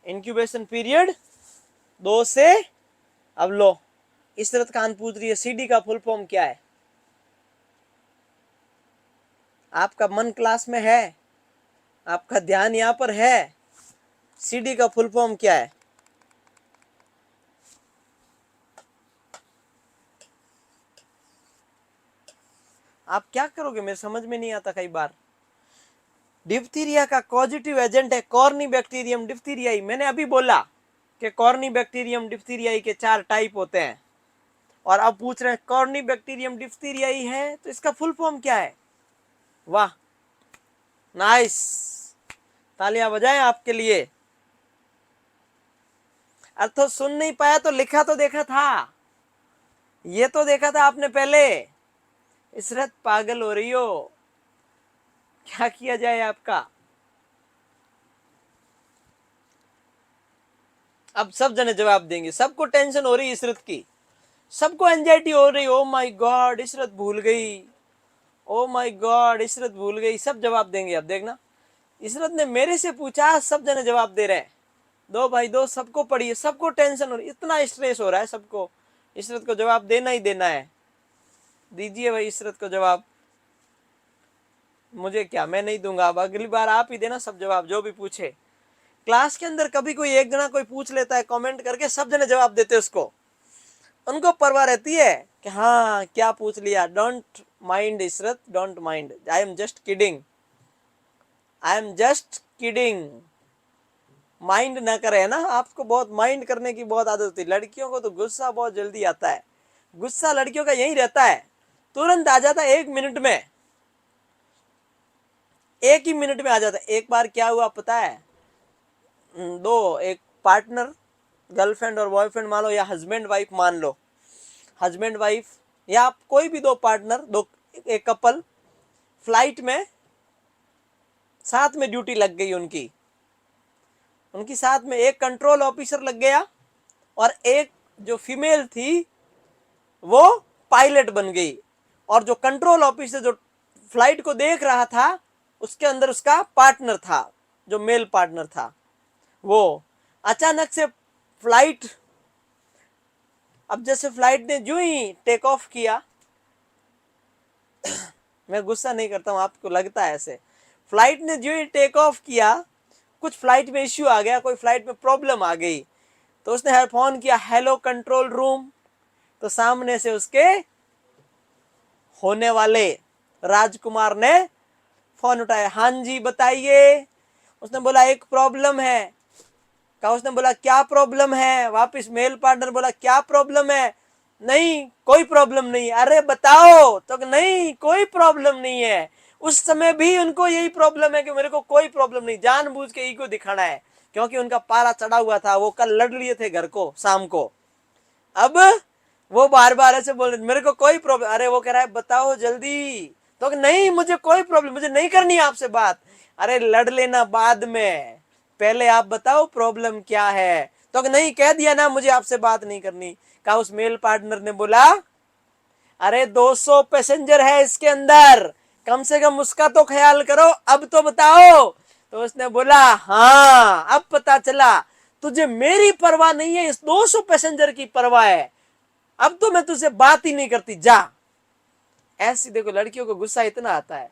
इंक्यूबेशन पीरियड 2 से, अब लो इशरत खान पूछ रही है सीडी का फुल फॉर्म क्या है। आपका मन क्लास में है, आपका ध्यान यहां पर है। सीडी का फुल फॉर्म क्या है? आप क्या करोगे, मेरे समझ में नहीं आता कई बार। डिप्थीरिया का पॉजिटिव एजेंट है कॉर्नीबैक्टीरियम डिप्थीरियाई। मैंने अभी बोला कि कॉर्नीबैक्टीरियम डिप्थीरियाई के 4 टाइप होते हैं, और अब पूछ रहे हैं कॉर्नीबैक्टीरियम डिप्थीरियाई है तो इसका फुल फॉर्म क्या है। वाह, नाइस, तालियां बजाएं आपके लिए। अर्थो सुन नहीं पाया तो लिखा तो देखा था, ये तो देखा था आपने पहले। इशरत पागल हो रही हो, क्या किया जाए आपका। अब सब जने जवाब देंगे, सबको टेंशन हो रही है इशरत की, सबको एंजाइटी हो रही। ओ माय गॉड इशरत भूल गई, ओ माय गॉड इशरत भूल गई। सब जवाब देंगे, अब देखना। इशरत ने मेरे से पूछा, सब जने जवाब दे रहे हैं। दो भाई दो, सबको पढ़िए, सबको टेंशन हो रही, इतना स्ट्रेस हो रहा है सबको। इशरत को जवाब देना ही देना है, दीजिए भाई इशरत को जवाब। मुझे क्या, मैं नहीं दूंगा, अब अगली बार आप ही देना सब जवाब, जो भी पूछे। क्लास के अंदर कभी कोई एक जना कोई पूछ लेता है कमेंट करके, सब जने जवाब देते उसको, उनको परवाह रहती है कि हाँ क्या पूछ लिया। Don't mind Ishrat, don't mind, I am just kidding, I am just kidding. Mind ना करे ना, आपको बहुत माइंड करने की बहुत आदत होती है। लड़कियों को तो गुस्सा बहुत जल्दी आता है, गुस्सा लड़कियों का यही रहता है, तुरंत आ जाता है, 1 मिनट में, 1 ही मिनट में आ जाता है। एक बार क्या हुआ पता है, एक पार्टनर, गर्लफ्रेंड और बॉयफ्रेंड मान लो, या हस्बैंड वाइफ मान लो, हस्बैंड वाइफ या आप कोई भी दो पार्टनर, दो एक कपल, फ्लाइट में साथ में ड्यूटी लग गई उनकी, उनकी साथ में एक कंट्रोल ऑफिसर लग गया, और एक जो फीमेल थी वो पायलट बन गई। और जो कंट्रोल ऑफिसर जो फ्लाइट को देख रहा था, उसके अंदर उसका पार्टनर था, जो मेल पार्टनर था वो। अचानक से फ्लाइट, अब जैसे फ्लाइट ने जो ही टेक ऑफ किया, मैं गुस्सा नहीं करता हूं, आपको लगता है ऐसे, फ्लाइट ने जो ही टेक ऑफ किया, कुछ फ्लाइट में इश्यू आ गया, कोई फ्लाइट में प्रॉब्लम आ गई, तो उसने फोन किया हेलो कंट्रोल रूम, तो सामने से उसके होने वाले राजकुमार ने फोन उठाया, हाँ जी बताइए। उसने बोला एक प्रॉब्लम है। कहा, उसने बोला क्या प्रॉब्लम है, वापस मेल पार्टनर बोला क्या प्रॉब्लम है, नहीं कोई प्रॉब्लम नहीं। अरे बताओ तो, नहीं कोई प्रॉब्लम नहीं है। उस समय भी उनको यही प्रॉब्लम है कि मेरे को कोई प्रॉब्लम नहीं, जानबूझ के ईगो दिखाना है, क्योंकि उनका पारा चढ़ा हुआ था, वो कल लड़ लिए थे घर को शाम को। अब वो बार बार ऐसे बोल रहे मेरे को कोई प्रॉब्लम, अरे वो कह रहा है बताओ जल्दी, तो नहीं मुझे कोई प्रॉब्लम, मुझे नहीं करनी आपसे बात। अरे लड़ लेना बाद में, पहले आप बताओ प्रॉब्लम क्या है। तो नहीं, कह दिया ना मुझे आपसे बात नहीं करनी। कहा, उस मेल पार्टनर ने बोला अरे 200 पैसेंजर है इसके अंदर, कम से कम उसका तो ख्याल करो, अब तो बताओ। तो उसने बोला हाँ अब पता चला, तुझे मेरी परवाह नहीं है, इस 200 पैसेंजर की परवाह है, अब तो मैं तुझसे बात ही नहीं करती, जा। ऐसी देखो लड़कियों को गुस्सा इतना आता है।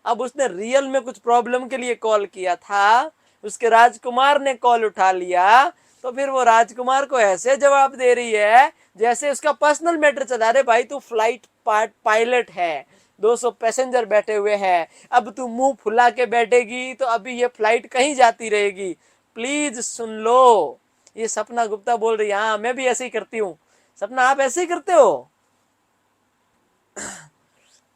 अब उसने रियल में कुछ प्रॉब्लम के लिए कॉल किया था, उसके राजकुमार ने कॉल उठा लिया, तो फिर वो राजकुमार को ऐसे जवाब दे रही है जैसे उसका पर्सनल मैटर चला। रहे भाई तू फ्लाइट पायलट है, 200 पैसेंजर बैठे हुए हैं, अब तू मुंह फुला के बैठेगी तो अभी ये फ्लाइट कहीं जाती रहेगी, प्लीज सुन लो। ये सपना गुप्ता बोल रही है, हाँ मैं भी ऐसे ही करती हूँ। सपना आप ऐसे ही करते हो,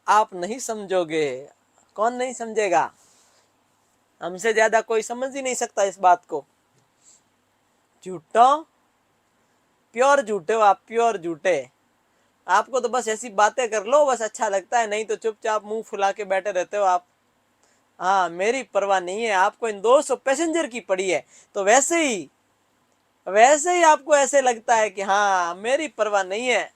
आप नहीं समझोगे, कौन नहीं समझेगा, हमसे ज्यादा कोई समझ ही नहीं सकता इस बात को। झूठो, प्योर झूठे हो आप, प्योर झूठे। आपको तो बस ऐसी बातें कर लो बस अच्छा लगता है, नहीं तो चुपचाप मुंह फुला के बैठे रहते हो आप। हाँ मेरी परवाह नहीं है, आपको इन 200 पैसेंजर की पड़ी है, तो वैसे ही आपको ऐसे लगता है कि हाँ मेरी परवाह नहीं है।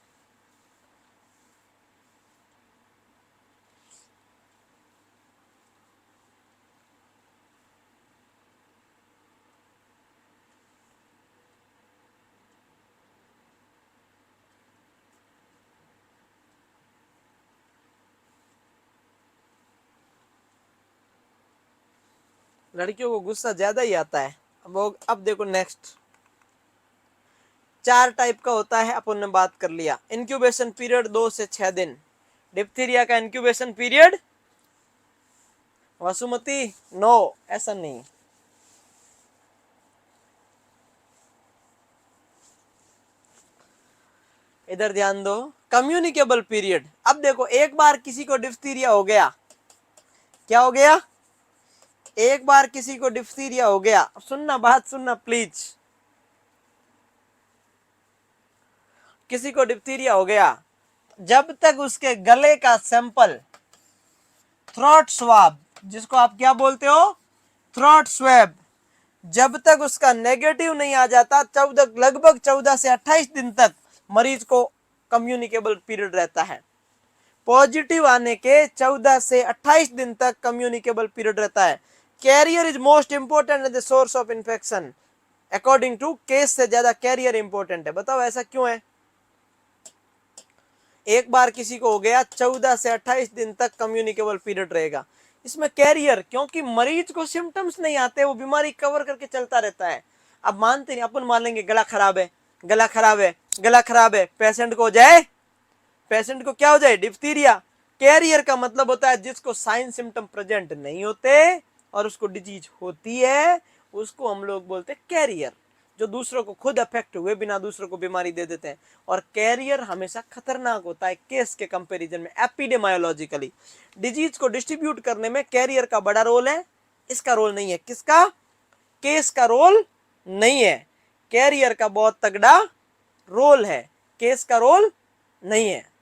लड़कियों को गुस्सा ज्यादा ही आता है। अब देखो नेक्स्ट, 4 टाइप का होता है, अपन ने बात कर लिया। इंक्यूबेशन पीरियड 2 से 6 दिन। डिप्थीरिया का इंक्यूबेशन पीरियड, वासुमती, नो, ऐसा नहीं। इधर ध्यान दो, कम्युनिकेबल पीरियड। अब देखो, एक बार किसी को डिप्थीरिया हो गया, क्या हो गया, एक बार किसी को डिप्थीरिया हो गया, सुनना, बात सुनना प्लीज, किसी को डिप्थीरिया हो गया, जब तक उसके गले का सैंपल, थ्रोट स्वाब, जिसको आप क्या बोलते हो, थ्रोट स्वैब, जब तक उसका नेगेटिव नहीं आ जाता, लगभग 14 से 28 दिन तक मरीज को कम्युनिकेबल पीरियड रहता है। पॉजिटिव आने के 14 से 28 दिन तक कम्युनिकेबल पीरियड रहता है। Carrier is most important the source of infection, according to, case से ज्यादा कैरियर इंपोर्टेंट है। बताओ ऐसा क्यों है? एक बार किसी को हो गया, 14 से 28 दिन तक कम्युनिकेबल पीरियड रहेगा। इसमें कैरियर, क्योंकि मरीज को सिम्टम्स नहीं आते, वो बीमारी कवर करके चलता रहता है। अब मानते नहीं, अपन मान लेंगे गला खराब है, गला खराब है, गला खराब है, पेशेंट को हो जाए, पेशेंट को क्या हो जाए, डिप्थीरिया। कैरियर का मतलब होता है जिसको साइन सिम्टम प्रेजेंट नहीं होते और उसको डिजीज होती है, उसको हम लोग बोलते हैं कैरियर। जो दूसरों को खुद अफेक्ट हुए बिना दूसरों को बीमारी दे देते हैं। और कैरियर हमेशा खतरनाक होता है केस के कंपैरिजन में, एपिडेमायोलॉजिकली। डिजीज को डिस्ट्रीब्यूट करने में कैरियर का बड़ा रोल है, इसका रोल नहीं है। किसका? केस का रोल नहीं है, कैरियर का बहुत तगड़ा रोल है, केस का रोल नहीं है।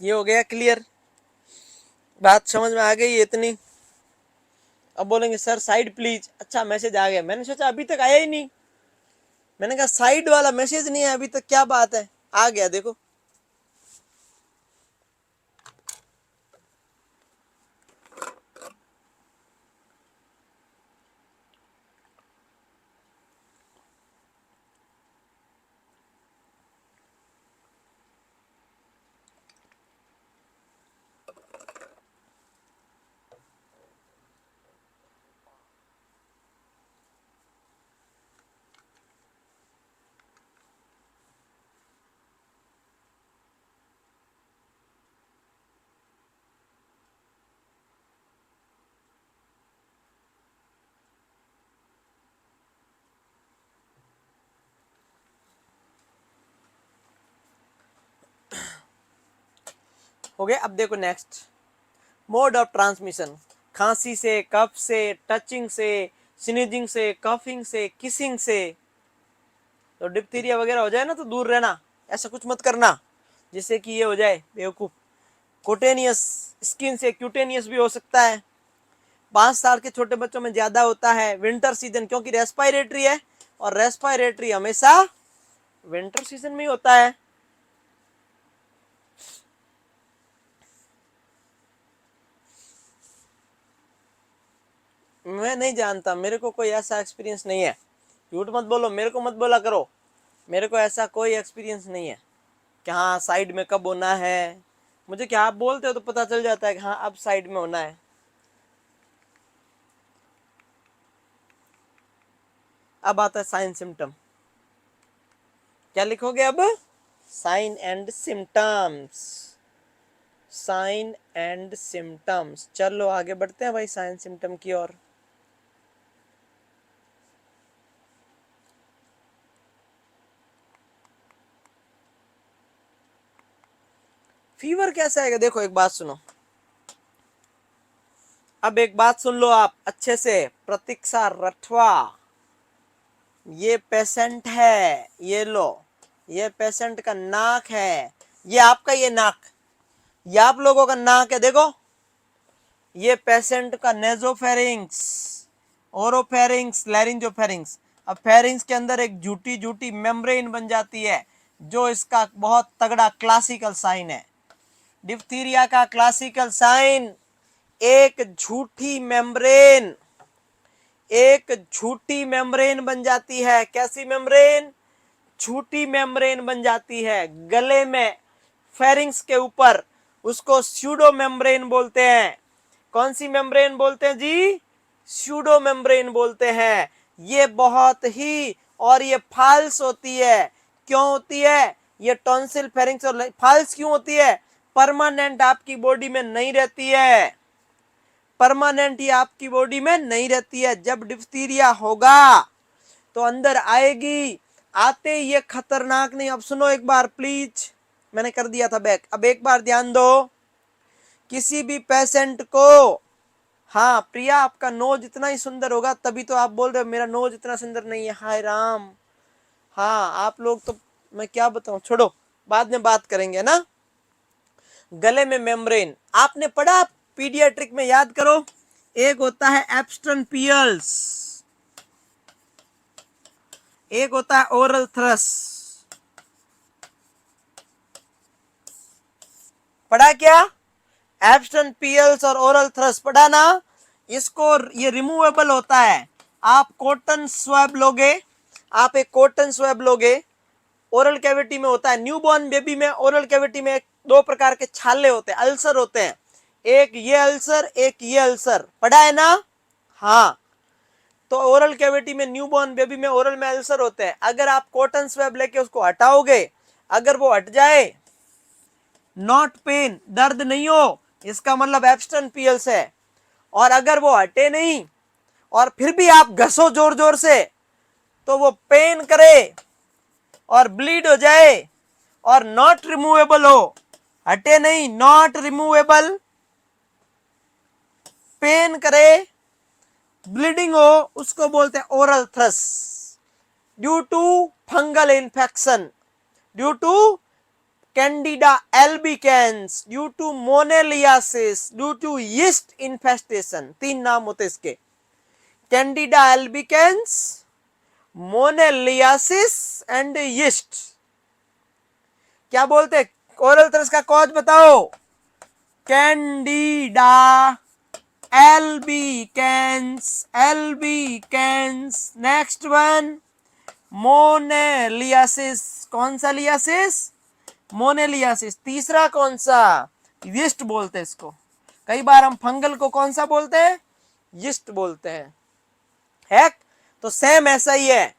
ये हो गया क्लियर, बात समझ में आ गई है इतनी? अब बोलेंगे सर साइड प्लीज। अच्छा मैसेज आ गया, मैंने सोचा अभी तक आया ही नहीं, मैंने कहा साइड वाला मैसेज नहीं है अभी तक, क्या बात है, आ गया देखो। हो गया। अब देखो नेक्स्ट, मोड ऑफ ट्रांसमिशन। खांसी से, कफ से, टचिंग से, स्नीजिंग से, कफिंग से, किसिंग से। तो डिप्थीरिया वगैरह हो जाए ना तो दूर रहना, ऐसा कुछ मत करना जिससे कि ये हो जाए बेवकूफ। कोटेनियस, स्किन से क्यूटेनियस भी हो सकता है। 5 साल के छोटे बच्चों में ज्यादा होता है। विंटर सीजन, क्योंकि रेस्पिरेटरी है और रेस्पिरेटरी हमेशा विंटर सीजन में ही होता है। मैं नहीं जानता, मेरे को कोई ऐसा एक्सपीरियंस नहीं है। झूठ मत बोलो, मेरे को मत बोला करो, मेरे को ऐसा कोई एक्सपीरियंस नहीं है कि हाँ साइड में कब होना है। मुझे क्या आप बोलते हो तो पता चल जाता है कि हाँ अब साइड में होना है। अब आता है साइन सिम्टम। क्या लिखोगे अब? Sign and symptoms, sign and symptoms. चलो आगे बढ़ते हैं भाई साइन सिम्टम की ओर। फीवर कैसा आएगा? देखो एक बात सुनो, अब एक बात सुन लो आप अच्छे से, प्रतीक्षा रठवा, ये पेशेंट है, ये लो, ये पेशेंट का नाक है, ये आपका ये नाक, ये आप लोगों का नाक है, देखो ये पेशेंट का नेजोफेरिंग्स, ओरोफेरिंग्स, लैरिंजोफेरिंग्स। अब फेरिंग्स के अंदर एक झूठी झूठी मेम्ब्रेन बन जाती है, जो इसका बहुत तगड़ा क्लासिकल साइन है। डिप्थीरिया का क्लासिकल साइन एक झूठी मेम्ब्रेन, एक झूठी मेम्ब्रेन बन जाती है। कैसी मेम्ब्रेन? झूठी मेम्ब्रेन बन जाती है गले में, फेरिंग्स के ऊपर। उसको स्यूडो मेम्ब्रेन बोलते हैं। कौन सी मेम्ब्रेन बोलते हैं जी? स्यूडो मेम्ब्रेन बोलते हैं। ये बहुत ही, और ये फाल्स होती है। क्यों होती है? ये टॉन्सिल, फेरिंग्स और फाल्स क्यों होती है? परमानेंट आपकी बॉडी में नहीं रहती है, परमानेंट ये आपकी बॉडी में नहीं रहती है। जब डिप्थीरिया होगा तो अंदर आएगी, आते ही ये खतरनाक नहीं। अब सुनो एक बार प्लीज, मैंने कर दिया था बैक, अब एक बार ध्यान दो। किसी भी पेशेंट को, हाँ प्रिया आपका नोज इतना ही सुंदर होगा तभी तो आप बोल रहे हो मेरा नोज इतना सुंदर नहीं है, हाय राम। हाँ आप लोग तो मैं क्या बताऊं, छोड़ो बाद में बात करेंगे ना। गले में मेम्ब्रेन आपने पढ़ा पीडियाट्रिक में, याद करो। एक होता है एब्स्टन पियल्स, एक होता है ओरल थ्रस। पढ़ा क्या? एब्स्टन पियल्स और ओरल थ्रस पढ़ा ना। इसको ये रिमूवेबल होता है। आप कॉटन स्वैब लोगे, आप एक कॉटन स्वैब लोगे, ओरल कैविटी में होता है। न्यूबॉर्न बेबी में ओरल कैविटी में दो प्रकार के छाले होते हैं, अल्सर होते हैं। एक ये अल्सर, एक ये अल्सर, पढ़ा है ना? हाँ, तो ओरल कैविटी में, न्यूबॉर्न बेबी में ओरल में अल्सर होते हैं। अगर आप कॉटन स्वैब लेके उसको हटाओगे, अगर वो हट जाए, नॉट पेन, दर्द नहीं हो, इसका मतलब एब्स्टन पियल्स है। और अगर वो हटे नहीं और फिर भी आप घसो जोर जोर से, तो वो पेन करे और ब्लीड हो जाए और नॉट रिमूवेबल हो, हटे नहीं, नॉट रिमूवेबल, पेन करे, ब्लीडिंग हो, उसको बोलते हैं oral thrush. Due to fungal infection, due to candida albicans, due to moniliasis, due to yeast infestation. तीन नाम होते इसके, candida albicans, moniliasis and yeast. क्या बोलते हैं? ओरल थ्रस का कॉज बताओ। Candida albicans, albicans. Next one moniliasis. कौन सा लियासिस? मोनेलियासिस। तीसरा कौन सा? यीस्ट बोलते हैं इसको। कई बार हम फंगल को कौन सा बोलते हैं? यीस्ट बोलते हैं। है तो सेम ऐसा ही है।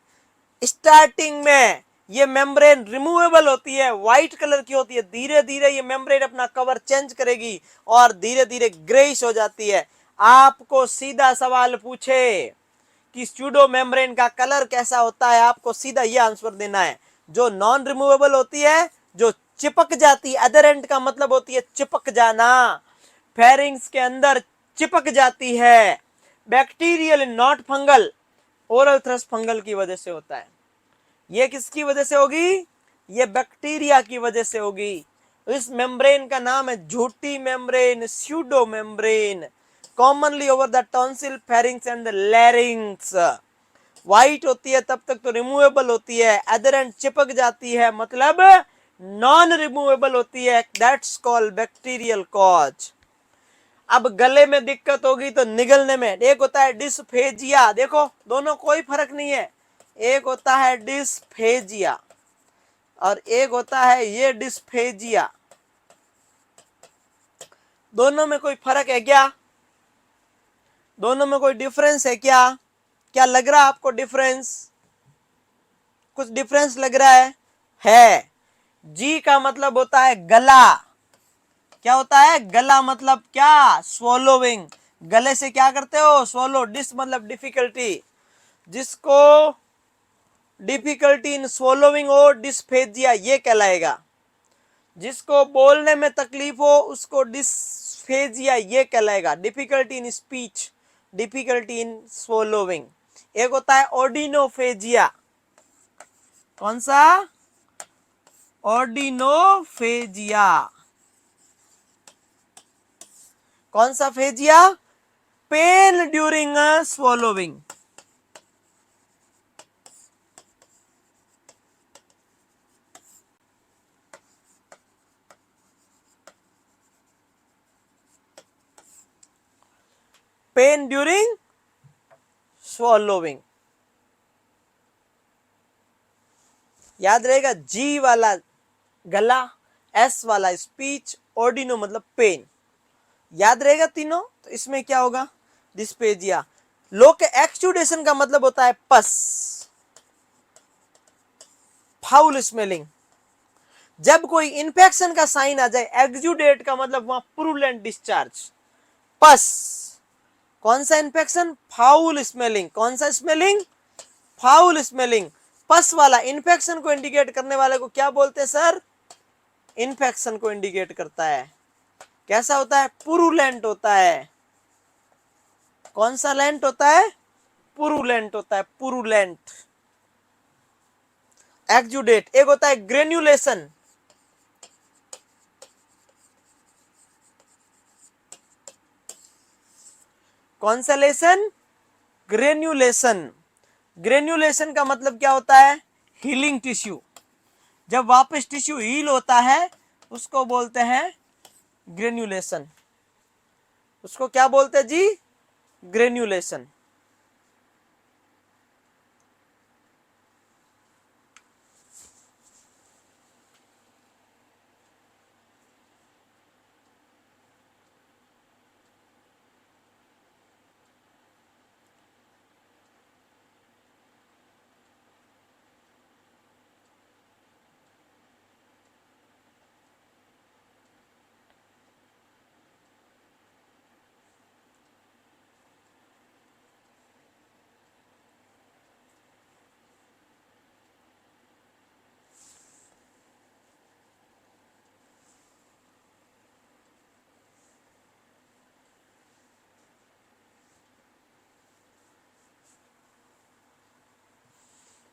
स्टार्टिंग में ये मेम्ब्रेन रिमूवेबल होती है, व्हाइट कलर की होती है। धीरे धीरे ये मेम्ब्रेन अपना कवर चेंज करेगी और धीरे धीरे ग्रेइश हो जाती है। आपको सीधा सवाल पूछे कि स्यूडो मेम्ब्रेन का कलर कैसा होता है, आपको सीधा ये आंसर देना है। जो नॉन रिमूवेबल होती है, जो चिपक जाती है, अधेरेंट का मतलब होती है चिपक जाना, फेरिंग्स के अंदर चिपक जाती है। Bacterial not fungal, oral thrush fungal की वजह से होता है। ये किसकी वजह से होगी? ये बैक्टीरिया की वजह से होगी। इस मेम्ब्रेन का नाम है झूठी membrane, pseudo membrane. Commonly over the tonsil, pharynx and the larynx. White होती है तब तक तो रिमूवेबल होती है, एडहेरेंट चिपक जाती है मतलब नॉन रिमूवेबल होती है। That's called bacterial cause. अब गले में दिक्कत होगी तो निगलने में, एक होता है डिस्फेजिया, देखो दोनों कोई फर्क नहीं है। एक होता है डिस्फेजिया और एक होता है ये डिस्फेजिया। दोनों में कोई फर्क है क्या? दोनों में कोई डिफरेंस है क्या? क्या लग रहा है आपको डिफरेंस? कुछ डिफरेंस लग रहा है। जी का मतलब होता है गला। क्या होता है? गला मतलब क्या? स्वोलोविंग। गले से क्या करते हो? स्वोलो। डिस मतलब डिफिकल्टी, जिसको डिफिकल्टी इन स्वोलोविंग हो, डिस्फेजिया ये कहलाएगा। जिसको बोलने में तकलीफ हो उसको डिस्फेजिया ये कहलाएगा। Difficulty in speech, difficulty in swallowing. एक होता है ओडिनोफेजिया। कौन सा? ऑर्डिनोफेजिया। कौन सा phagia? Pain during swallowing. Pain during swallowing. याद रहेगा, जी वाला गला, एस वाला स्पीच, ऑर्डिनो मतलब पेन। याद रहेगा तीनों। तो इसमें क्या होगा? डिस्पेजिया। लोक एक्सुडेशन का मतलब होता है पस, फाउल स्मेलिंग। जब कोई इंफेक्शन का साइन आ जाए, एक्सुडेट का मतलब वहां पुरुलेंट डिस्चार्ज। पस, कौन सा इंफेक्शन? Foul smelling. कौन सा स्मेलिंग? Foul smelling. पस वाला इंफेक्शन को इंडिकेट करने वाले को क्या बोलते हैं सर? इंफेक्शन को इंडिकेट करता है। कैसा होता है? पुरुलेंट होता है। कौन सा लेंट होता है? पुरुलेंट होता है, पुरुलेंट। एक्सुडेट। एक होता है ग्रेन्युलेशन। कौन सा लेशन? ग्रेन्युलेशन। ग्रेन्युलेशन का मतलब क्या होता है? Healing tissue. जब वापस टिश्यू हील होता है उसको बोलते हैं ग्रेन्युलेशन। उसको क्या बोलते हैं जी? ग्रेन्युलेशन।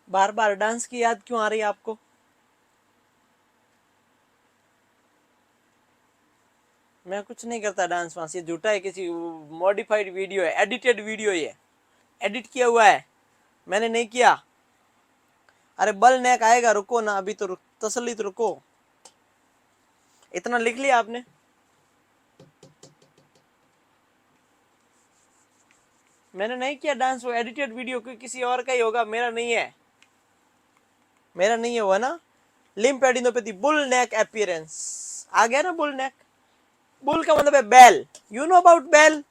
बार बार डांस की याद क्यों आ रही है आपको? मैं कुछ नहीं करता डांस वांस, ये झूठा है, किसी मॉडिफाइड वीडियो है, एडिटेड वीडियो, ये एडिट किया हुआ है, मैंने नहीं किया। अरे बल नेक आएगा, रुको ना, अभी तो तसल्ली तो रुको। इतना लिख लिया आपने? मैंने नहीं किया डांस, वो एडिटेड वीडियो कोई किसी और का ही होगा, मेरा नहीं है। मेरा नहीं है वो ना। लिम्फ एडिनोपैथी, बुल नेक अपीयरेंस। आ गया ना बुल नेक? बुल का मतलब है बैल। यू नो अबाउट बैल?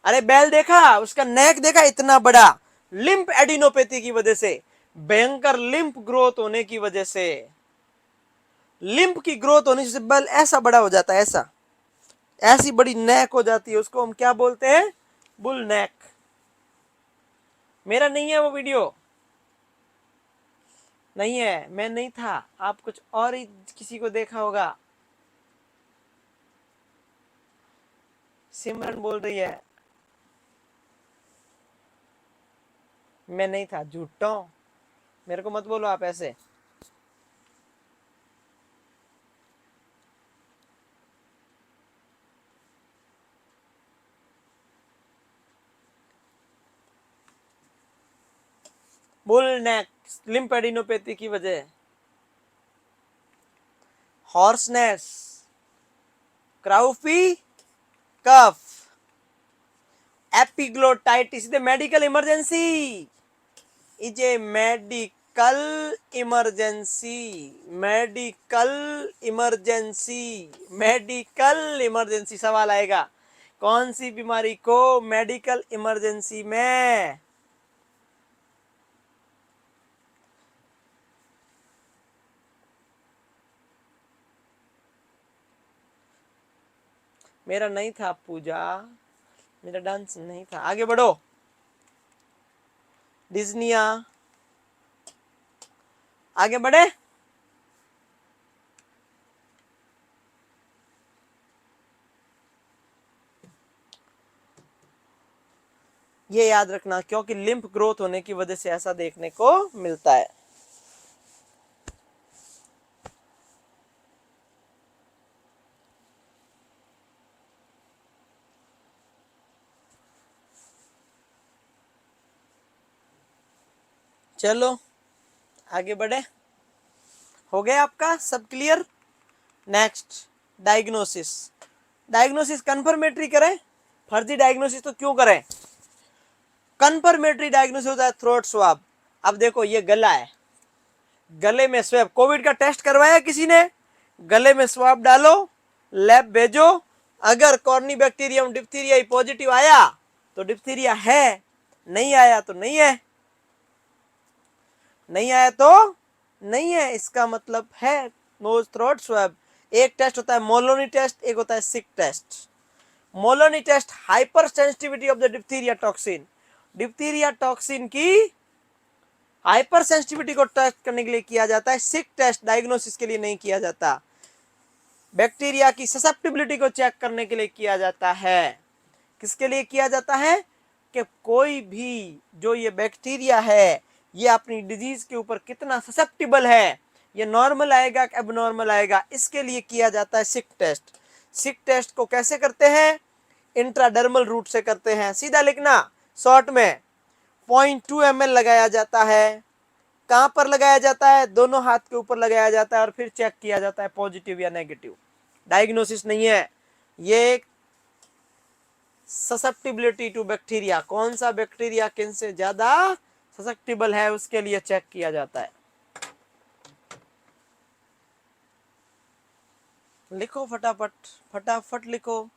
अरे बैल देखा, उसका नेक देखा, इतना बड़ा। लिम्फ एडिनोपैथी की वजह से, भयंकर लिम्फ ग्रोथ होने की वजह से, लिम्फ की ग्रोथ होने से बैल ऐसा बड़ा हो जाता है, ऐसा, ऐसी बड़ी नेक हो जाती है, उसको हम क्या बोलते हैं? बुल नेक। मेरा नहीं है वो वीडियो, नहीं है, मैं नहीं था, आप कुछ और ही किसी को देखा होगा। सिमरन बोल रही है मैं नहीं था, झूठो, मेरे को मत बोलो आप ऐसे। बुल नेक, लिम्फ एडिनोपैथी की वजह। Hoarseness, croupy cough, epiglottitis is a medical emergency, is a medical emergency, medical emergency, medical emergency. सवाल आएगा कौन सी बीमारी को मेडिकल इमरजेंसी में? मेरा नहीं था पूजा, मेरा डांस नहीं था। आगे बढ़ो। डिज्निया, आगे बढ़े। ये याद रखना, क्योंकि लिम्फ ग्रोथ होने की वजह से ऐसा देखने को मिलता है। चलो आगे बढ़े, हो गया आपका सब clear. Next diagnosis. Diagnosis confirmatory करें, फर्जी डायग्नोसिस तो क्यों करें। कंफर्मेटरी डायग्नोसिस होता है थ्रोट स्वाब। अब देखो ये गला है, गले में स्वैब, कोविड का टेस्ट करवाया किसी ने, गले में स्वाब डालो, लैब भेजो, अगर कॉर्नी बैक्टीरियम डिप्थीरिया पॉजिटिव आया तो डिप्थीरिया है, नहीं आया तो नहीं है, नहीं आया तो नहीं है, इसका मतलब है नोज थ्रोट स्वैब। एक टेस्ट होता है मोलोनी टेस्ट, एक होता है Schick test. Moloney test hypersensitivity of the diphtheria toxin, diphtheria toxin की हाइपर सेंसिटिविटी को टेस्ट करने के लिए किया जाता है। सिक टेस्ट डायग्नोसिस के लिए नहीं किया जाता, बैक्टीरिया की ससेप्टिबिलिटी को चेक करने के लिए किया जाता है। किसके लिए किया जाता है कि कोई भी जो ये बैक्टीरिया है ये अपनी डिजीज के ऊपर कितना ससेप्टिबल है, ये नॉर्मल आएगा कि एबनॉर्मल आएगा, इसके लिए किया जाता है सिक टेस्ट। सिक टेस्ट को कैसे करते हैं, इंट्राडर्मल रूट से करते हैं, सीधा लिखना शॉर्ट में 0.2 ml लगाया जाता है। कहां पर लगाया जाता है, दोनों हाथ के ऊपर लगाया जाता है और फिर चेक किया जाता है पॉजिटिव या नेगेटिव। डायग्नोसिस नहीं है ये, ससेप्टिबिलिटी टू बैक्टीरिया, कौन सा बैक्टीरिया किन से ज्यादा ससेप्टिबल है उसके लिए चेक किया जाता है। लिखो फटाफट, फटाफट लिखो।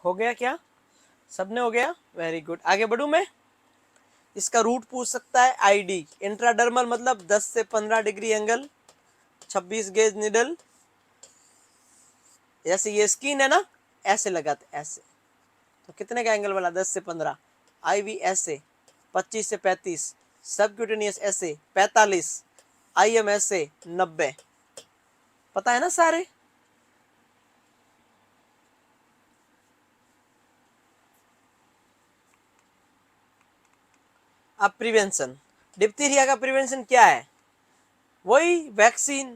हो गया क्या, सबने हो गया, वेरी गुड। आगे बढ़ू मैं, इसका रूट पूछ सकता है आईडी। इंट्राडर्मल मतलब 10 से 15 डिग्री एंगल, 26 गेज निडल, जैसे ये स्किन है ना ऐसे लगाते ऐसे, तो कितने का एंगल वाला 10 से 15, आईवी ऐसे 25 से 35, सबक्यूटेनियस ऐसे 45, आईएम ऐसे 90, पता है ना सारे। अब प्रिवेंशन, डिप्थीरिया का प्रिवेंशन क्या है, वही वैक्सीन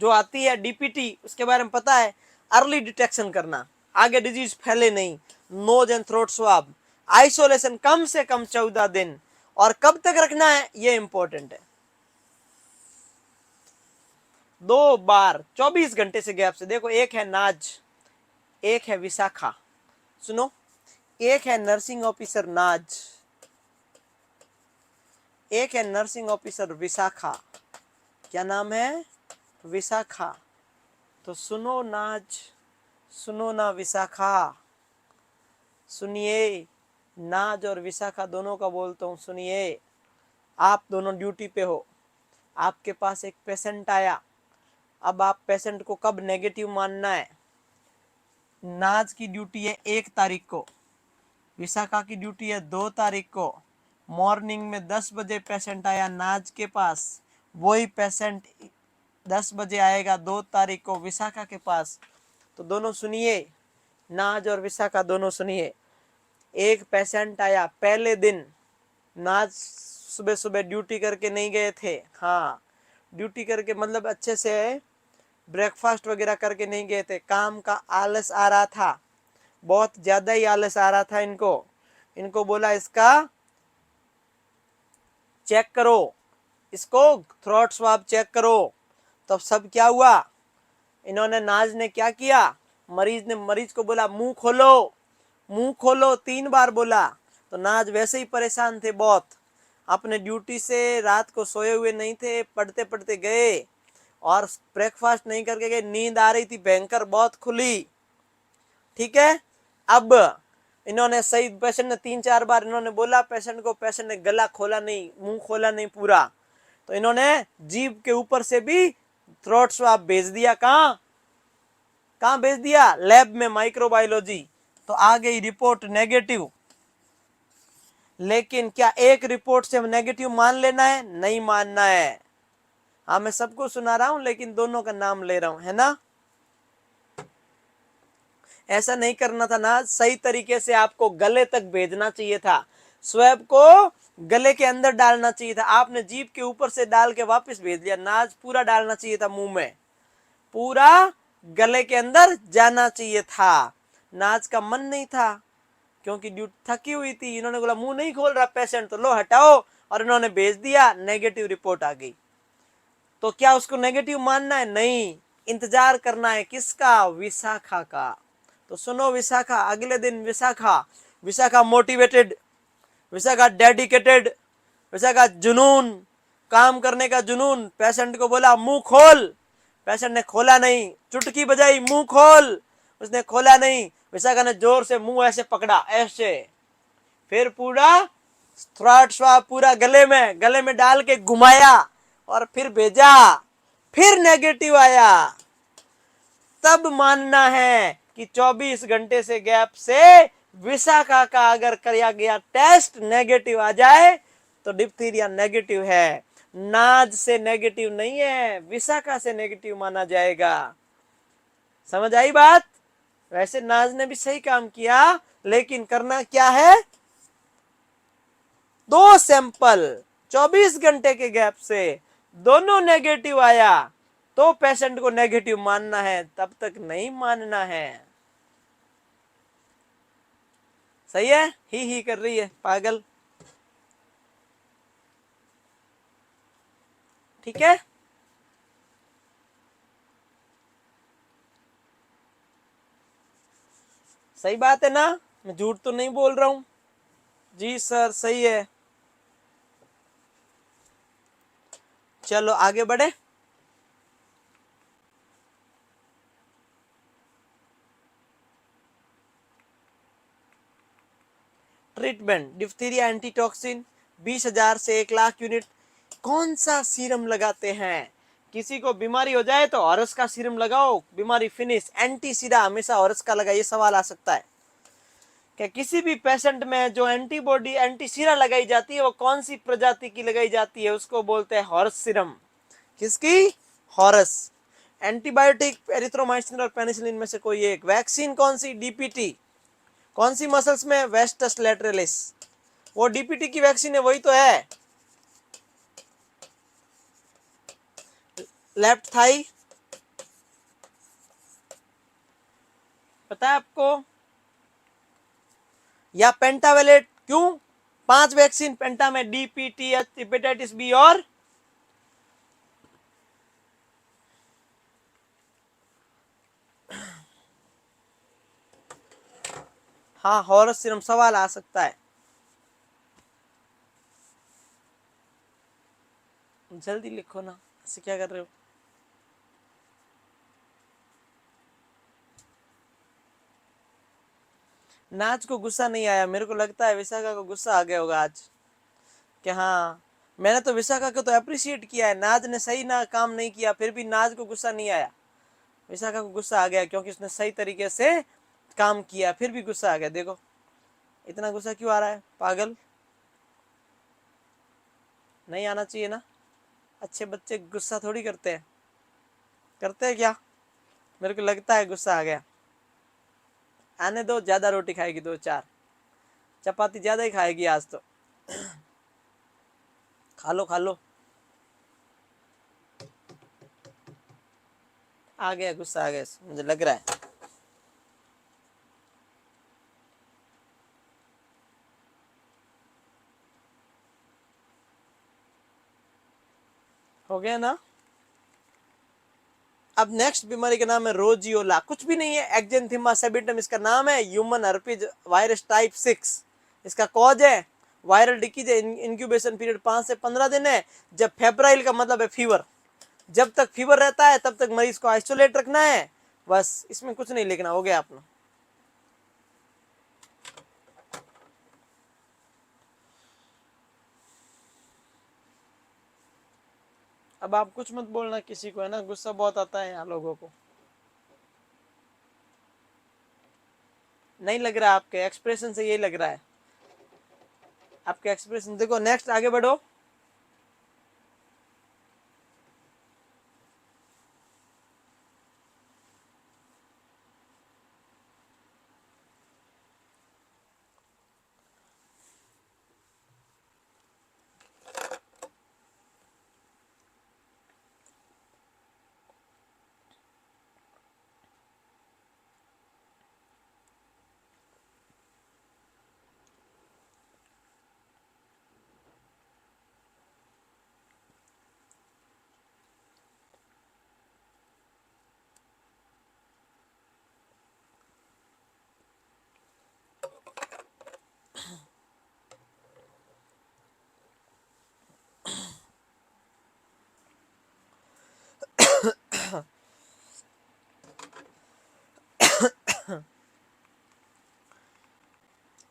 जो आती है डीपीटी, उसके बारे में पता है, अर्ली डिटेक्शन करना, आगे डिजीज फैले नहीं, nose and throat swab, isolation कम से कम 14 दिन, और कब तक रखना है ये इंपॉर्टेंट है, 2 बार 24 घंटे से गैप से। देखो एक है नाज, एक है विशाखा, सुनो, एक है नर्सिंग ऑफिसर नाज, एक है नर्सिंग ऑफिसर विशाखा, क्या नाम है, विशाखा। तो सुनो नाज, सुनो ना विशाखा, सुनिए, नाज और विशाखा दोनों का बोलता हूं, सुनिए। आप दोनों ड्यूटी पे हो, आपके पास एक पेशेंट आया, अब आप पेशेंट को कब नेगेटिव मानना है, नाज की ड्यूटी है 1 तारीख को, विशाखा की ड्यूटी है 2 तारीख को। मॉर्निंग में 10 बजे पेशेंट आया नाज के पास, वही पेशेंट 10 बजे आएगा 2 तारीख को विशाखा के पास। तो दोनों सुनिए, नाज और विशाखा दोनों सुनिए। एक पेशेंट आया पहले दिन, नाज सुबह सुबह ड्यूटी करके नहीं गए थे, हाँ ड्यूटी करके मतलब अच्छे से ब्रेकफास्ट वगैरह करके नहीं गए थे, काम का आलस आ रहा था, बहुत ज्यादा ही आलस आ रहा था इनको। इनको बोला इसका चेक करो, इसको थ्रोट स्वाब चेक करो। तो सब क्या हुआ, इन्होंने, नाज ने क्या किया, मरीज को बोला मुंह खोलो, मुंह खोलो, 3 बार बोला। तो नाज वैसे ही परेशान थे बहुत, अपने ड्यूटी से रात को सोए हुए नहीं थे, पढ़ते पढ़ते गए और ब्रेकफास्ट नहीं करके गए, नींद आ रही थी भयंकर, बहुत खुली, ठीक है। अब इन्होंने सही, पेशेंट ने 3-4 बार इन्होंने बोला पेशेंट को, पेशेंट ने गला खोला नहीं, मुंह खोला नहीं पूरा, तो इन्होंने जीभ के ऊपर से भी थ्रोट स्वाब भेज दिया। कहां भेज दिया? लैब में, माइक्रोबायोलॉजी। तो आ गई रिपोर्ट नेगेटिव। लेकिन क्या एक रिपोर्ट से हम नेगेटिव मान लेना है? नहीं मानना है। हाँ, मैं सबको सुना रहा हूं लेकिन दोनों का नाम ले रहा हूं, है ना। ऐसा नहीं करना था ना, सही तरीके से आपको गले तक भेजना चाहिए था, स्वैब को गले के अंदर डालना चाहिए था। आपने जीभ के ऊपर से डाल के वापस भेज दिया। नाज पूरा डालना चाहिए था मुंह में, पूरा गले के अंदर जाना चाहिए था। नाज का मन नहीं था क्योंकि ड्यूटी थकी हुई थी। इन्होंने बोला मुंह नहीं खोल रहा पेशेंट, तो लो हटाओ, और इन्होंने भेज दिया, नेगेटिव रिपोर्ट आ गई। तो क्या उसको नेगेटिव मानना है? नहीं, इंतजार करना है। किसका? विशाखा का। तो सुनो, विशाखा अगले दिन, विशाखा मोटिवेटेड, विशाखा डेडिकेटेड, विशाखा जुनून, काम करने का जुनून। पेशेंट को बोला मुंह खोल, पेशेंट ने खोला नहीं, चुटकी बजाई मुंह खोल, उसने खोला नहीं। विशाखा ने जोर से मुंह ऐसे पकड़ा, ऐसे, फिर पूरा थ्रोट स्वाब पूरा गले में डाल के घुमाया और फिर भेजा, फिर नेगेटिव आया। तब मानना है कि 24 घंटे से गैप से विशाखा का अगर किया गया टेस्ट नेगेटिव आ जाए तो डिप्थीरिया नेगेटिव है। नाज से नेगेटिव नहीं है, विशाखा से नेगेटिव माना जाएगा। समझ आई बात? वैसे नाज ने भी सही काम किया, लेकिन करना क्या है? 2 सैंपल 24 घंटे के गैप से दोनों नेगेटिव आया तो पेशेंट को नेगेटिव मानना है, तब तक नहीं मानना है। सही है? ही कर रही है पागल। ठीक है, सही बात है ना, मैं झूठ तो नहीं बोल रहा हूं। जी सर सही है। चलो आगे बढ़े। ट्रीटमेंट डिप्थीरिया एंटीटॉक्सिन 20,000 से 1,00,000 यूनिट। कौन सा सीरम लगाते हैं? किसी को बीमारी हो जाए तो हॉरस का सीरम लगाओ, बीमारी फिनिश। एंटी सीरा हमेशा हॉरस का लगाइए। सवाल आ सकता है कि किसी भी पेशेंट में जो एंटीबॉडी एंटी सीरा लगाई जाती है वो कौन सी प्रजाति की लगाई जाती है? उसको बोलते हैं हॉरस सीरम। किसकी? हॉरस। एंटीबायोटिक एरिथ्रोमाइसिन और पेनिसिलिन में से कोई एक। वैक्सीन कौन सी? डीपीटी। कौन सी मसल्स में? वेस्टस लैटरलिस। वो डीपीटी की वैक्सीन है, वही तो है। लेफ्ट थाई, पता है आपको? या पेंटावेलेट। क्यों? 5 वैक्सीन पेंटा में, डीपीटी, हेपेटाइटिस बी और हाँ हॉरस सीरम। सवाल आ सकता है, जल्दी लिखो ना, ऐसे क्या कर रहे हो? नाज को गुस्सा नहीं आया, मेरे को लगता है विशाखा को गुस्सा आ गया होगा आज कि हाँ मैंने तो विशाखा को तो अप्रिशिएट किया है, नाज ने सही ना काम नहीं किया, फिर भी नाज को गुस्सा नहीं आया। विशाखा को गुस्सा आ गया क्योंकि उसने सही तरीके से काम किया, फिर भी गुस्सा आ गया। देखो इतना गुस्सा क्यों आ रहा है पागल? नहीं आना चाहिए ना, अच्छे बच्चे गुस्सा थोड़ी करते हैं। करते हैं क्या? मेरे को लगता है गुस्सा आ गया। आने दो, ज्यादा रोटी खाएगी, 2-4 चपाती ज्यादा ही खाएगी आज तो। खा लो खा लो। आ गया गुस्सा, आ गया मुझे लग रहा है। हो गया ना? अब नेक्स्ट बीमारी का नाम है रोजियोला। कुछ भी नहीं है, एक्जेंथिमा सेबिटम इसका नाम है। ह्यूमन हर्पीज वायरस टाइप 6 इसका कॉज है। वायरल डिकीज है। इंक्यूबेशन पीरियड 5 से 15 दिन है। जब फेब्राइल का मतलब है फीवर, जब तक फीवर रहता है तब तक मरीज को आइसोलेट रखना है, बस। इसमें कुछ नहीं लिखना। हो गया अपना। अब आप कुछ मत बोलना किसी को, है ना, गुस्सा बहुत आता है यहाँ लोगों को। नहीं लग रहा, आपके एक्सप्रेशन से यही लग रहा है, आपके एक्सप्रेशन। देखो नेक्स्ट, आगे बढ़ो।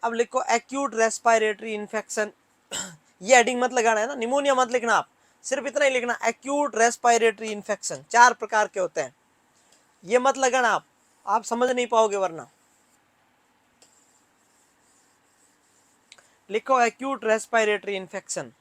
अब लिखो एक्यूट रेस्पिरेटरी इन्फेक्शन। ये हेडिंग मत लगाना, है ना, निमोनिया मत लिखना, आप सिर्फ इतना ही लिखना, एक्यूट रेस्पिरेटरी इन्फेक्शन। 4 प्रकार के होते हैं, ये मत लगाना, आप समझ नहीं पाओगे वरना। लिखो एक्यूट रेस्पिरेटरी इन्फेक्शन।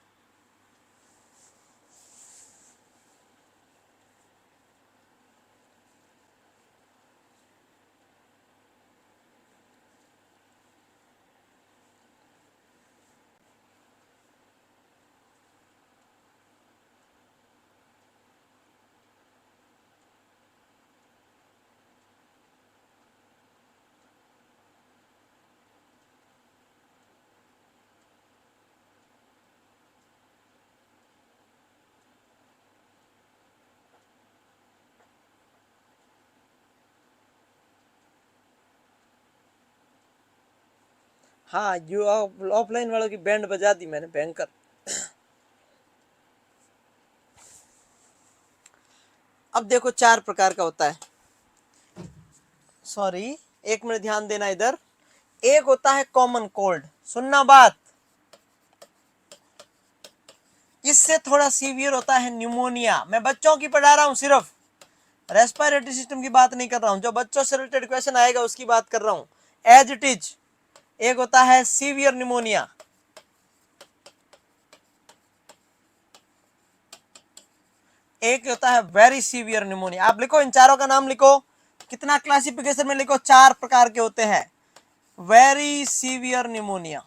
हाँ, जो ऑफलाइन वालों की बैंड बजा दी मैंने, भयंकर। अब देखो 4 प्रकार का होता है, सॉरी, 1 मिनट ध्यान देना इधर। एक होता है कॉमन कोल्ड, सुनना बात, इससे थोड़ा सीवियर होता है न्यूमोनिया। मैं बच्चों की पढ़ा रहा हूं, सिर्फ रेस्पिरेटरी सिस्टम की बात नहीं कर रहा हूं, जो बच्चों से रिलेटेड क्वेश्चन आएगा उसकी बात कर रहा हूं, एज इट इज। एक होता है सीवियर निमोनिया, एक होता है वेरी सीवियर निमोनिया। आप लिखो, इन चारों का नाम लिखो, कितना क्लासिफिकेशन में लिखो, 4 प्रकार के होते हैं। वेरी सीवियर निमोनिया,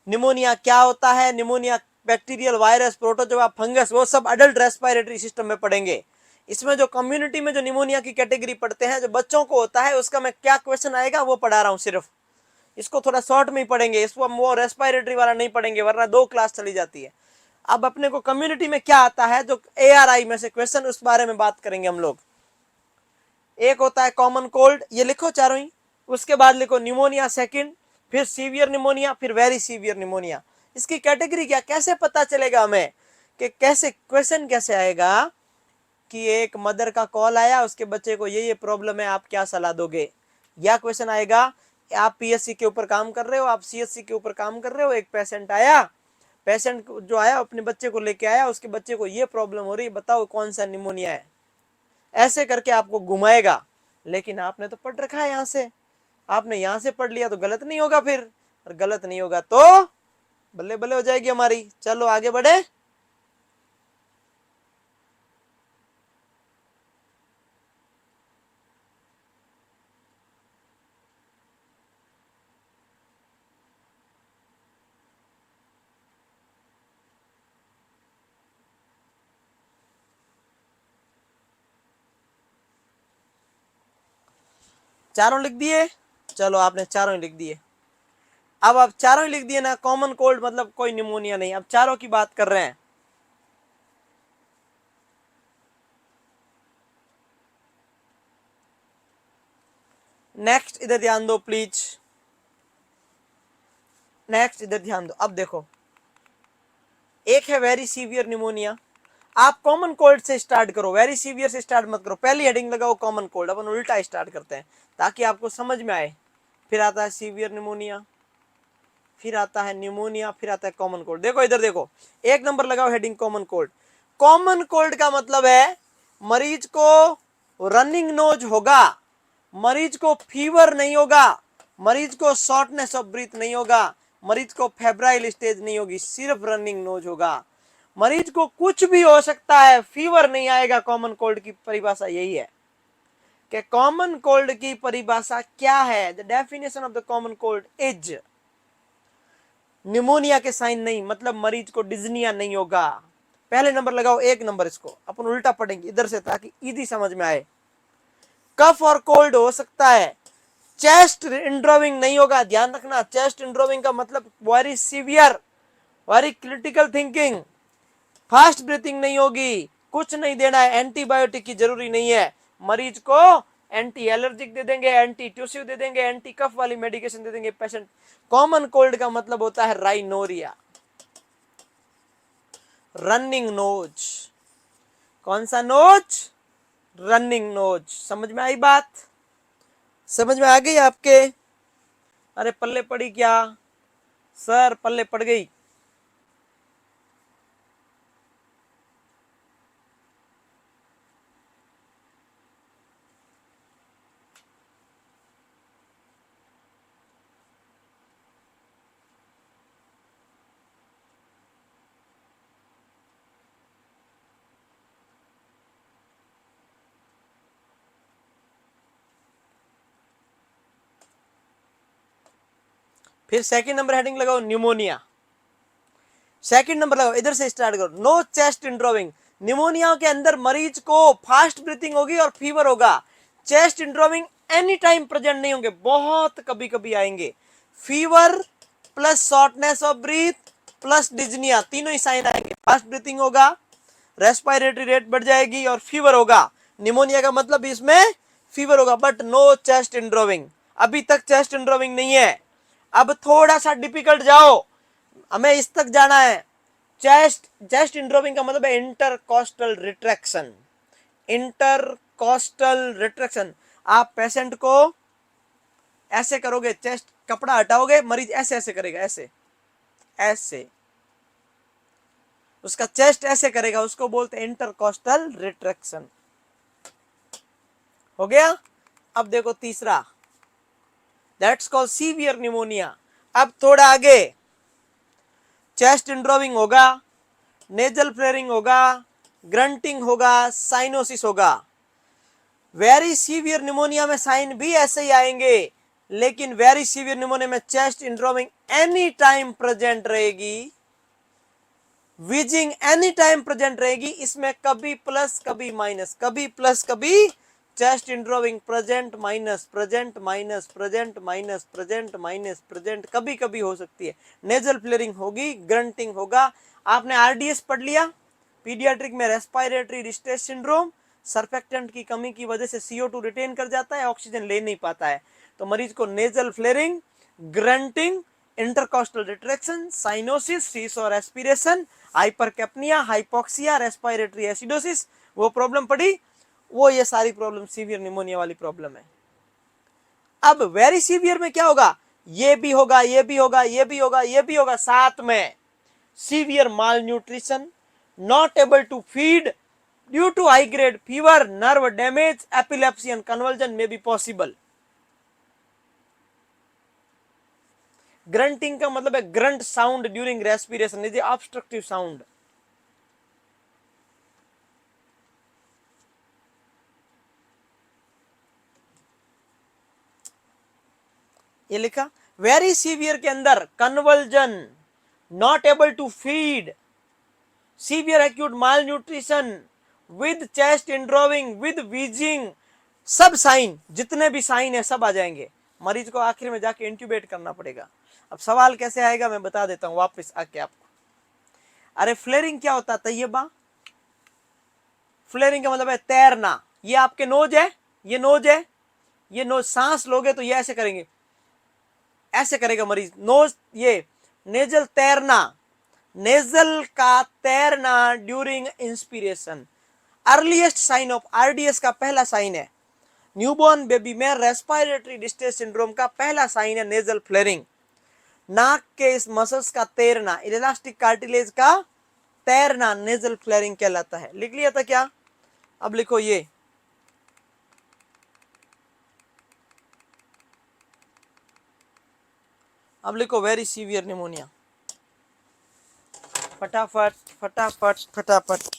निमोनिया क्या होता है, pneumonia bacterial, virus, protozoa, fungus, वो सब अडल्ट रेस्पिरेटरी सिस्टम में पढ़ेंगे। इसमें जो कम्युनिटी में जो निमोनिया की कैटेगरी पढ़ते हैं, जो बच्चों को होता है, उसका मैं क्या क्वेश्चन आएगा वो पढ़ा रहा हूं सिर्फ। इसको थोड़ा शॉर्ट में ही पढ़ेंगे, इसको हम वो रेस्पिरेटरी वाला नहीं पढ़ेंगे, वरना 2 क्लास चली जाती है। अब अपने को कम्युनिटी में क्या आता है, जो ARI में से क्वेश्चन, उस बारे में बात करेंगे हम लोग। एक होता है कॉमन कोल्ड, ये लिखो चारों ही। उसके बाद लिखो निमोनिया सेकंड, फिर सीवियर निमोनिया, फिर वेरी सीवियर निमोनिया। इसकी कैटेगरी क्या, कैसे पता चलेगा हमें कि कैसे क्वेश्चन कैसे आएगा कि एक मदर का कॉल आया, उसके बच्चे को ये प्रॉब्लम है, आप क्या सलाह दोगे। या क्वेश्चन आएगा, आप PSC के ऊपर काम कर रहे हो, आप CSC के ऊपर काम कर रहे हो, एक पेशेंट आया, पेशेंट जो आया अपने बच्चे को लेके आया, उसके बच्चे को ये प्रॉब्लम हो रही, बताओ कौन सा निमोनिया है। ऐसे करके आपको घुमाएगा। लेकिन आपने तो पढ़ रखा है यहां से, आपने यहां से पढ़ लिया तो गलत नहीं होगा फिर, और गलत नहीं होगा तो बल्ले बल्ले हो जाएगी हमारी। चलो आगे बढ़े। चारों लिख दिए, चलो आपने चारों ही लिख दिए। अब आप चारों ही लिख दिए ना, कॉमन कोल्ड मतलब कोई निमोनिया नहीं, अब चारों की बात कर रहे हैं। नेक्स्ट इधर ध्यान दो प्लीज, नेक्स्ट इधर ध्यान दो। अब देखो, एक है वेरी सीवियर निमोनिया। आप कॉमन कोल्ड से स्टार्ट करो, वेरी सीवियर से स्टार्ट मत करो, पहली हेडिंग लगाओ कॉमन कोल्ड, अपन उल्टा स्टार्ट करते हैं ताकि आपको समझ में आए। फिर आता है सीवियर निमोनिया, फिर आता है न्यूमोनिया, फिर आता है कॉमन कोल्ड। देखो इधर देखो, एक नंबर लगाओ heading common cold. Common cold का मतलब है मरीज को रनिंग नोज होगा, मरीज को फीवर नहीं होगा, मरीज को शॉर्टनेस ऑफ ब्रीथ नहीं होगा, मरीज को फेब्राइल स्टेज नहीं होगी, सिर्फ रनिंग नोज होगा। मरीज को कुछ भी हो सकता है, फीवर नहीं आएगा। कॉमन कोल्ड की परिभाषा यही है कि कॉमन कोल्ड की परिभाषा क्या है। The definition of the common cold is, pneumonia के साइन नहीं, मतलब मरीज को डिज्निया नहीं होगा। पहले नंबर लगाओ, एक नंबर इसको अपन उल्टा पढ़ेंगे इधर से ताकि इजी समझ में आए। कफ और कोल्ड हो सकता है, चेस्ट इंड्रोविंग नहीं होगा। ध्यान रखना, चेस्ट इंड्रोविंग का मतलब very severe, very critical thinking. Fast breathing नहीं होगी, कुछ नहीं देना है, एंटीबायोटिक की जरूरी नहीं है। मरीज को एंटी एलर्जिक दे देंगे, एंटी ट्यूसिव दे देंगे, एंटी कफ वाली मेडिकेशन दे देंगे पेशेंट। कॉमन कोल्ड का मतलब होता है राइनोरिया, रनिंग नोज। कौन सा नोज? Running nose. समझ में आई बात? समझ में आ गई आपके? अरे पल्ले पड़ी क्या सर? पल्ले पड़ गई। फिर सेकंड नंबर हेडिंग लगाओ न्यूमोनिया। सेकंड नंबर लगाओ, इधर से स्टार्ट करो। No chest इंड्रोविंग। निमोनिया के अंदर मरीज को फास्ट ब्रीथिंग होगी और फीवर होगा। Chest indrawing any time present नहीं होंगे, बहुत कभी कभी आएंगे। Fever plus shortness of breath plus डिज्निया, तीनों ही साइन आएंगे। फास्ट ब्रीथिंग होगा, रेस्पिरेटरी रेट बढ़ जाएगी और फीवर होगा। निमोनिया का मतलब इसमें फीवर होगा, बट नो चेस्ट इंड्रोविंग। अभी तक चेस्ट इंड्रोविंग नहीं है। अब थोड़ा सा डिफिकल्ट जाओ, हमें इस तक जाना है। चेस्ट इंड्रोविंग का मतलब है इंटरकोस्टल रिट्रैक्शन। इंटरकोस्टल रिट्रैक्शन, आप पेशेंट को ऐसे करोगे, चेस्ट कपड़ा हटाओगे, मरीज ऐसे ऐसे करेगा, ऐसे ऐसे, उसका चेस्ट ऐसे करेगा, उसको बोलते हैं इंटरकोस्टल रिट्रैक्शन। हो गया? अब देखो तीसरा, दैट्स कॉल्ड सीवियर निमोनिया। अब थोड़ा आगे, चेस्ट इंड्रोविंग होगा, नेजल फ्लेयरिंग होगा, ग्रंटिंग होगा, साइनोसिस होगा। वेरी सीवियर निमोनिया में साइन भी ऐसे ही आएंगे, लेकिन वेरी सीवियर निमोनिया में chest indrawing any time present रहेगी, विजिंग एनी टाइम प्रेजेंट रहेगी। इसमें कभी प्लस कभी माइनस, कभी प्लस कभी, chest indrawing present minus, present minus, present minus, present minus, present कभी कभी हो सकती है। नेजल फ्लेयरिंग होगी, ग्रंटिंग होगा। आपने आरडीएस पढ़ लिया पीडियाट्रिक में, रेस्पिरेटरी डिस्ट्रेस सिंड्रोम। सर्फेक्टेंट की कमी की वजह से CO2 रिटेन कर जाता है, ऑक्सीजन ले नहीं पाता है, तो मरीज को nasal flaring, grunting, intercostal retraction, cyanosis, सीस और aspiration, hypercapnia, hypoxia, respiratory acidosis, वो प्रॉब्लम पड़ी, वो ये सारी प्रॉब्लम सीवियर निमोनिया वाली प्रॉब्लम है। अब वेरी सीवियर में क्या होगा? ये भी होगा, ये भी होगा, ये भी होगा, ये भी होगा, साथ में severe malnutrition, not able to feed due to high grade fever, nerve damage, epilepsy and convulsion में बी पॉसिबल। ग्रंटिंग का मतलब है grunt sound during respiration, is obstructive sound. ये लिखा। वेरी सीवियर के अंदर convulsion, not able to feed, severe acute malnutrition, with chest indrawing, with wheezing, सब sign, जितने भी साइन है सब आ जाएंगे। मरीज को आखिर में जाके इंट्यूबेट करना पड़ेगा। अब सवाल कैसे आएगा मैं बता देता हूं वापस आके आपको। अरे फ्लेयरिंग क्या होता है तैयबा? फ्लेयरिंग का मतलब है तैरना। ये आपके नोज है, ये नोज है, ये नोज, सांस लोगे तो ये ऐसे करेंगे, ऐसे करेगा मरीज नोज, ये नेजल तैरना, नेजल का तैरना during inspiration. Earliest sign of RDS का पहला साइन है, न्यूबॉर्न बेबी में रेस्पिरेटरी डिस्ट्रेस सिंड्रोम का पहला साइन है नेजल फ्लेयरिंग। नाक के इस मसल्स का तैरना, इलास्टिक कार्टिलेज का तैरना नेजल फ्लेयरिंग कहलाता है। लिख लिया था क्या? अब लिखो ये, अब लिखो वेरी सीवियर निमोनिया, फटाफट फटाफट फटाफट।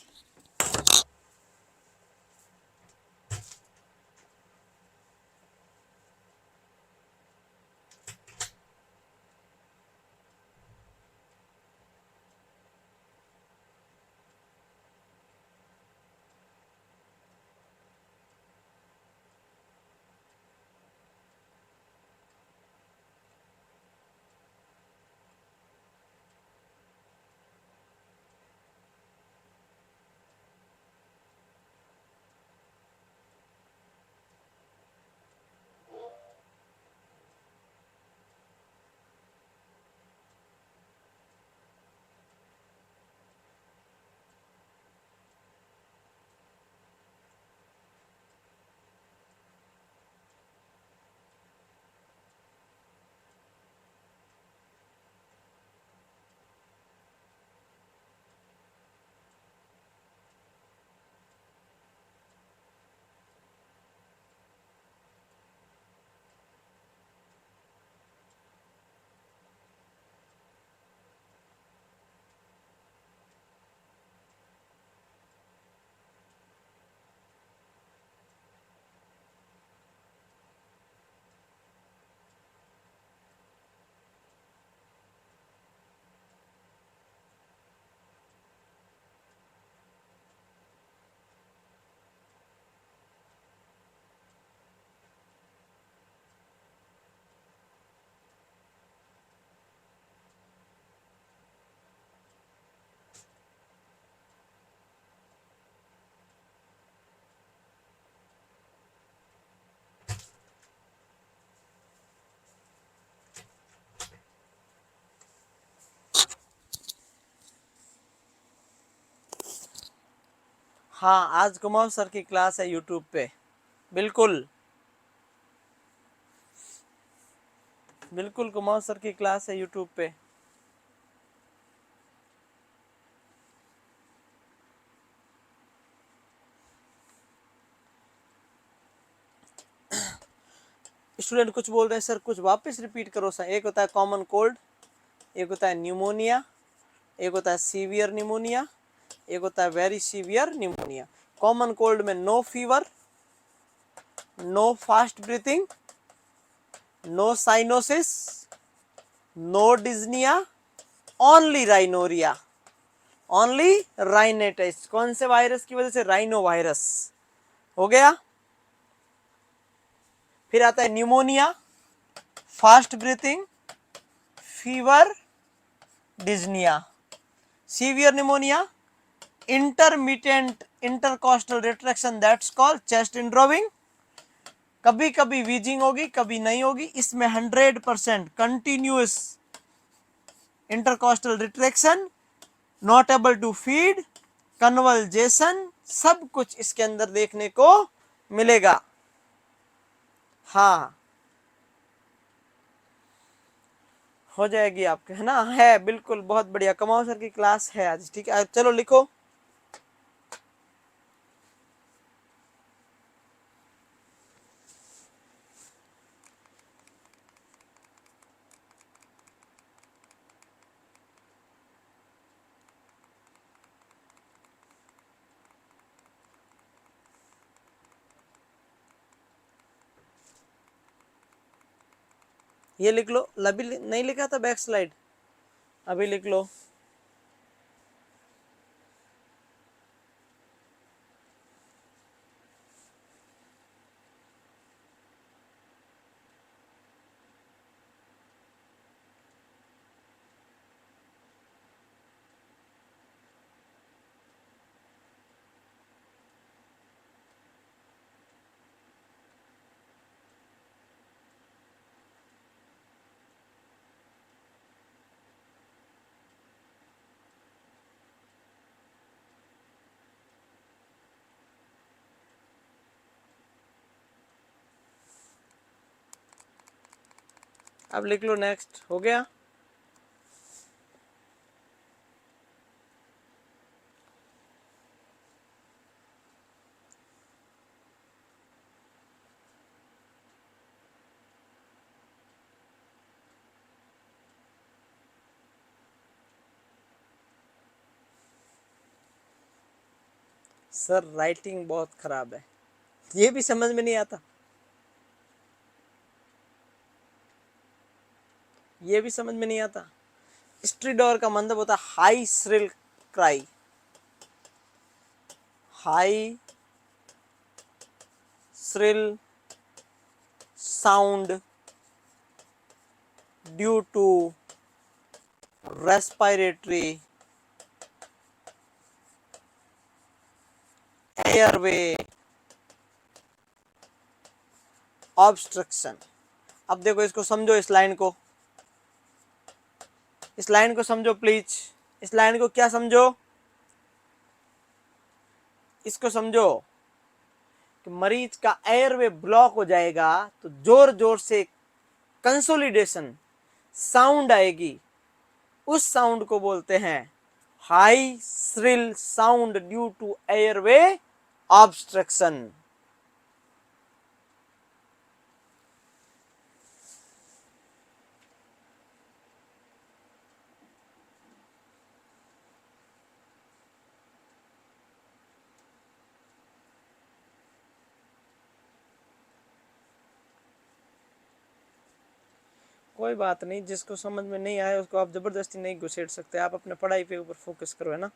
हाँ, आज कुमार सर की क्लास है यूट्यूब पे। बिल्कुल बिल्कुल कुमार सर की क्लास है यूट्यूब पे। स्टूडेंट कुछ बोल रहे हैं सर, कुछ वापस रिपीट करो सर। एक होता है कॉमन कोल्ड, एक होता है न्यूमोनिया, एक होता है सीवियर निमोनिया, एक होता है very severe pneumonia. Common cold में no fever, no fast breathing, no cyanosis, no dyspnoea, only rhinorrhoea, only rhinitis. कौन से वायरस की वजह से? Rhinovirus. हो गया। फिर आता है pneumonia, fast breathing, fever, dyspnoea. Severe pneumonia, intermittent intercostal retraction, that's called chest indrawing. कभी कभी वीजिंग होगी, कभी नहीं होगी। इसमें 100% continuous intercostal retraction, not able to feed, convulsion, सब कुछ इसके अंदर देखने को मिलेगा। हाँ, हो जाएगी आपके, है ना? है, बिल्कुल, बहुत बढ़िया। कमाओ सर की क्लास है आज, ठीक है। चलो लिखो, ये लिख लो। अभी नहीं लिखा था बैक स्लाइड, अभी लिख लो। अब लिख लो नेक्स्ट। हो गया? सर राइटिंग बहुत खराब है, ये भी समझ में नहीं आता, ये भी समझ में नहीं आता। स्ट्रीडोर का मतलब होता है high shrill cry, high shrill sound due to respiratory airway obstruction. अब देखो इसको समझो, इस लाइन को, इस लाइन को समझो प्लीज, इस लाइन को क्या समझो, इसको समझो कि मरीज का एयरवे ब्लॉक हो जाएगा तो जोर जोर से कंसोलिडेशन साउंड आएगी, उस साउंड को बोलते हैं high shrill sound due to airway obstruction. कोई बात नहीं, जिसको समझ में नहीं आए उसको आप जबरदस्ती नहीं घुसेड़ सकते, आप अपने पढ़ाई पे ऊपर फोकस करो, है ना।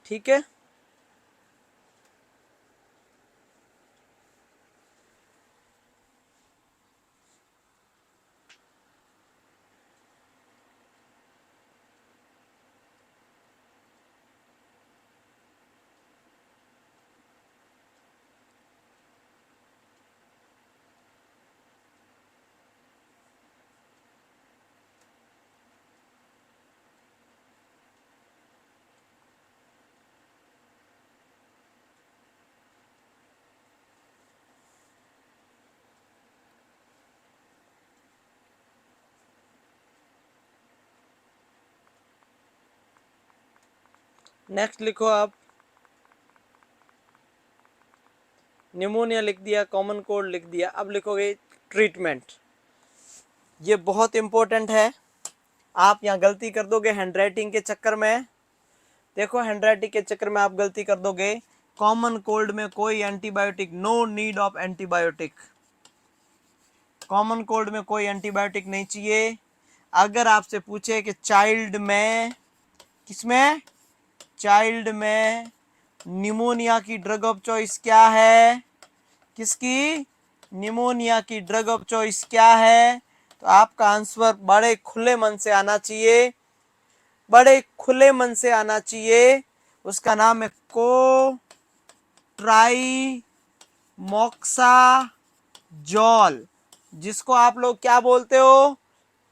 ठीक है, नेक्स्ट लिखो आप, निमोनिया लिख दिया, कॉमन कोल्ड लिख दिया, अब लिखोगे ट्रीटमेंट। ये बहुत इंपॉर्टेंट है, आप यहाँ गलती कर दोगे हैंडराइटिंग के चक्कर में, देखो हैंडराइटिंग के चक्कर में आप गलती कर दोगे। कॉमन कोल्ड में कोई antibiotic, no need of antibiotic, common cold में कोई एंटीबायोटिक नहीं चाहिए। अगर आपसे पूछे कि चाइल्ड में, किसमें, चाइल्ड में निमोनिया की ड्रग ऑफ चॉइस क्या है, किसकी, निमोनिया की ड्रग ऑफ चॉइस क्या है, तो आपका आंसर बड़े खुले मन से आना चाहिए, बड़े खुले मन से आना चाहिए। उसका नाम है कोट्राइमोक्साजोल, जिसको आप लोग क्या बोलते हो,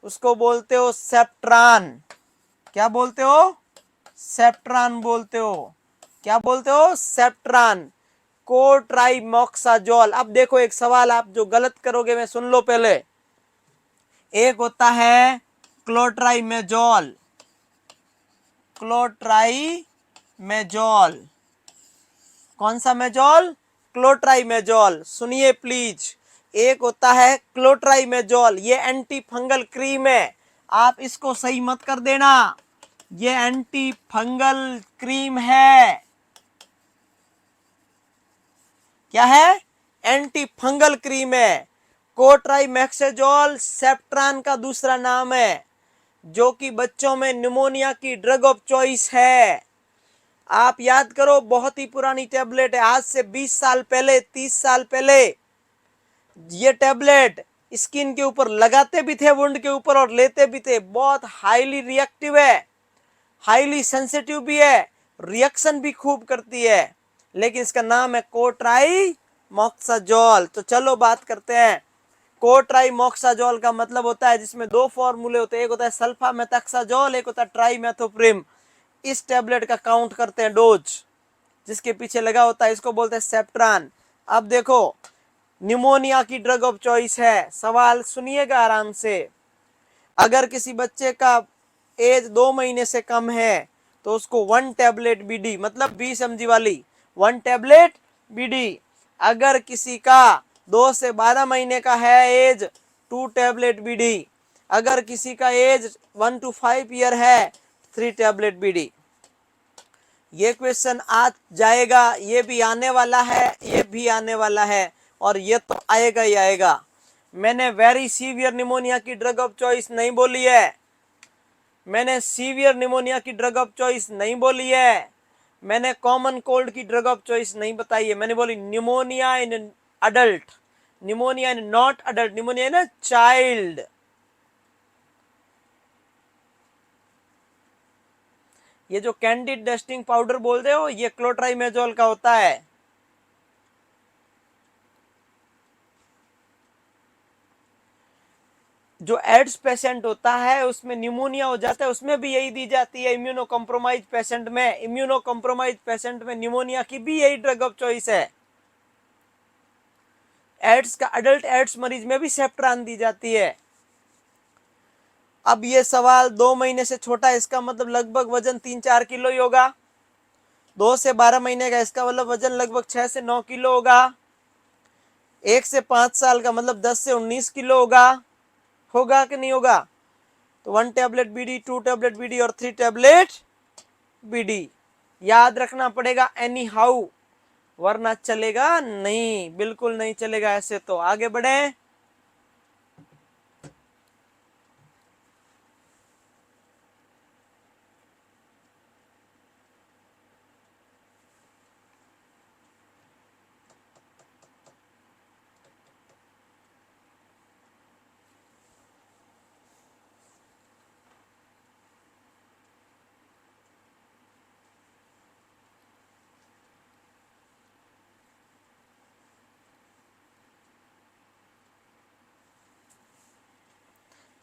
उसको बोलते हो सेप्ट्रान। क्या बोलते हो, सेप्ट्रान बोलते हो, क्या बोलते हो, सेप्ट्रान, कोट्राइमोक्साजोल। अब देखो एक सवाल आप जो गलत करोगे, मैं सुन लो पहले। एक होता है क्लोट्राइमेजोल, क्लोट्राइमेजोल, कौन सा मेजोल, क्लोट्राइमेजोल, सुनिए प्लीज। एक होता है क्लोट्राइमेजोल, ये एंटी फंगल क्रीम है, आप इसको सही मत कर देना, ये एंटी फंगल क्रीम है। क्या है, एंटी फंगल क्रीम है। कोट्राइमेक्साजोल सेप्ट्रान का दूसरा नाम है, जो कि बच्चों में निमोनिया की ड्रग ऑफ चॉइस है। आप याद करो, बहुत ही पुरानी टैबलेट है, आज से 20 साल पहले, 30 साल पहले ये टैबलेट स्किन के ऊपर लगाते भी थे, वुंड के ऊपर, और लेते भी थे। बहुत हाईली रिएक्टिव है, हाईली सेंसिटिव भी है, रिएक्शन भी खूब करती है, लेकिन इसका नाम है कोट्राइमोक्साजोल। तो चलो बात करते हैं। कोट्राइमोक्साजोल का मतलब होता है, जिसमें दो फॉर्मूले होते हैं, एक होता है सल्फामेथाक्साजोल, एक होता है ट्राइमेथोप्रिम। इस टैबलेट का काउंट करते हैं डोज, जिसके पीछे लगा होता है, इसको बोलते हैं सेप्ट्रान। अब देखो, निमोनिया की ड्रग ऑफ चॉइस है, सवाल सुनिएगा आराम से। अगर किसी बच्चे का एज 2 महीने से कम है तो उसको 1 टैबलेट बीडी, मतलब 20 mg वाली 1 टैबलेट बीडी। अगर किसी का 2 से 12 महीने का है एज, 2 टैबलेट बीडी। अगर किसी का एज 1 to 5 ईयर है, 3 टैबलेट बीडी। ये क्वेश्चन आ जाएगा, ये भी आने वाला है, ये भी आने वाला है, और ये तो आएगा ही आएगा। मैंने वेरी सीवियर निमोनिया की ड्रग ऑफ चॉइस नहीं बोली है, मैंने सीवियर निमोनिया की ड्रग ऑफ चॉइस नहीं बोली है, मैंने कॉमन कोल्ड की ड्रग ऑफ चॉइस नहीं बताई है। मैंने बोली pneumonia in adult, pneumonia in not adult, pneumonia in child. ये जो कैंडिड डस्टिंग पाउडर बोल रहे हो, ये क्लोट्राइमेजोल का होता है। जो एड्स पेशेंट होता है उसमें निमोनिया हो जाता है, उसमें भी यही दी जाती है। इम्यूनो कॉम्प्रोमाइज पेशेंट में, इम्यूनो कॉम्प्रोमाइज पेशेंट में निमोनिया की भी यही ड्रग ऑफ चॉइस है। एड्स का, अडल्ट एड्स मरीज में भी सेफ्ट्रान दी जाती है। अब ये सवाल 2 महीने से छोटा, इसका मतलब लगभग वजन 3-4 किलो ही होगा। 2 से 12 महीने का, इसका मतलब वजन लगभग 6 से 9 किलो होगा। 1 से 5 साल का मतलब 10 से 19 किलो होगा। होगा कि नहीं होगा? तो 1 टैबलेट बीडी, 2 टैबलेट बीडी और 3 टैबलेट बीडी याद रखना पड़ेगा एनी हाउ, वरना चलेगा नहीं, बिल्कुल नहीं चलेगा ऐसे। तो आगे बढ़े।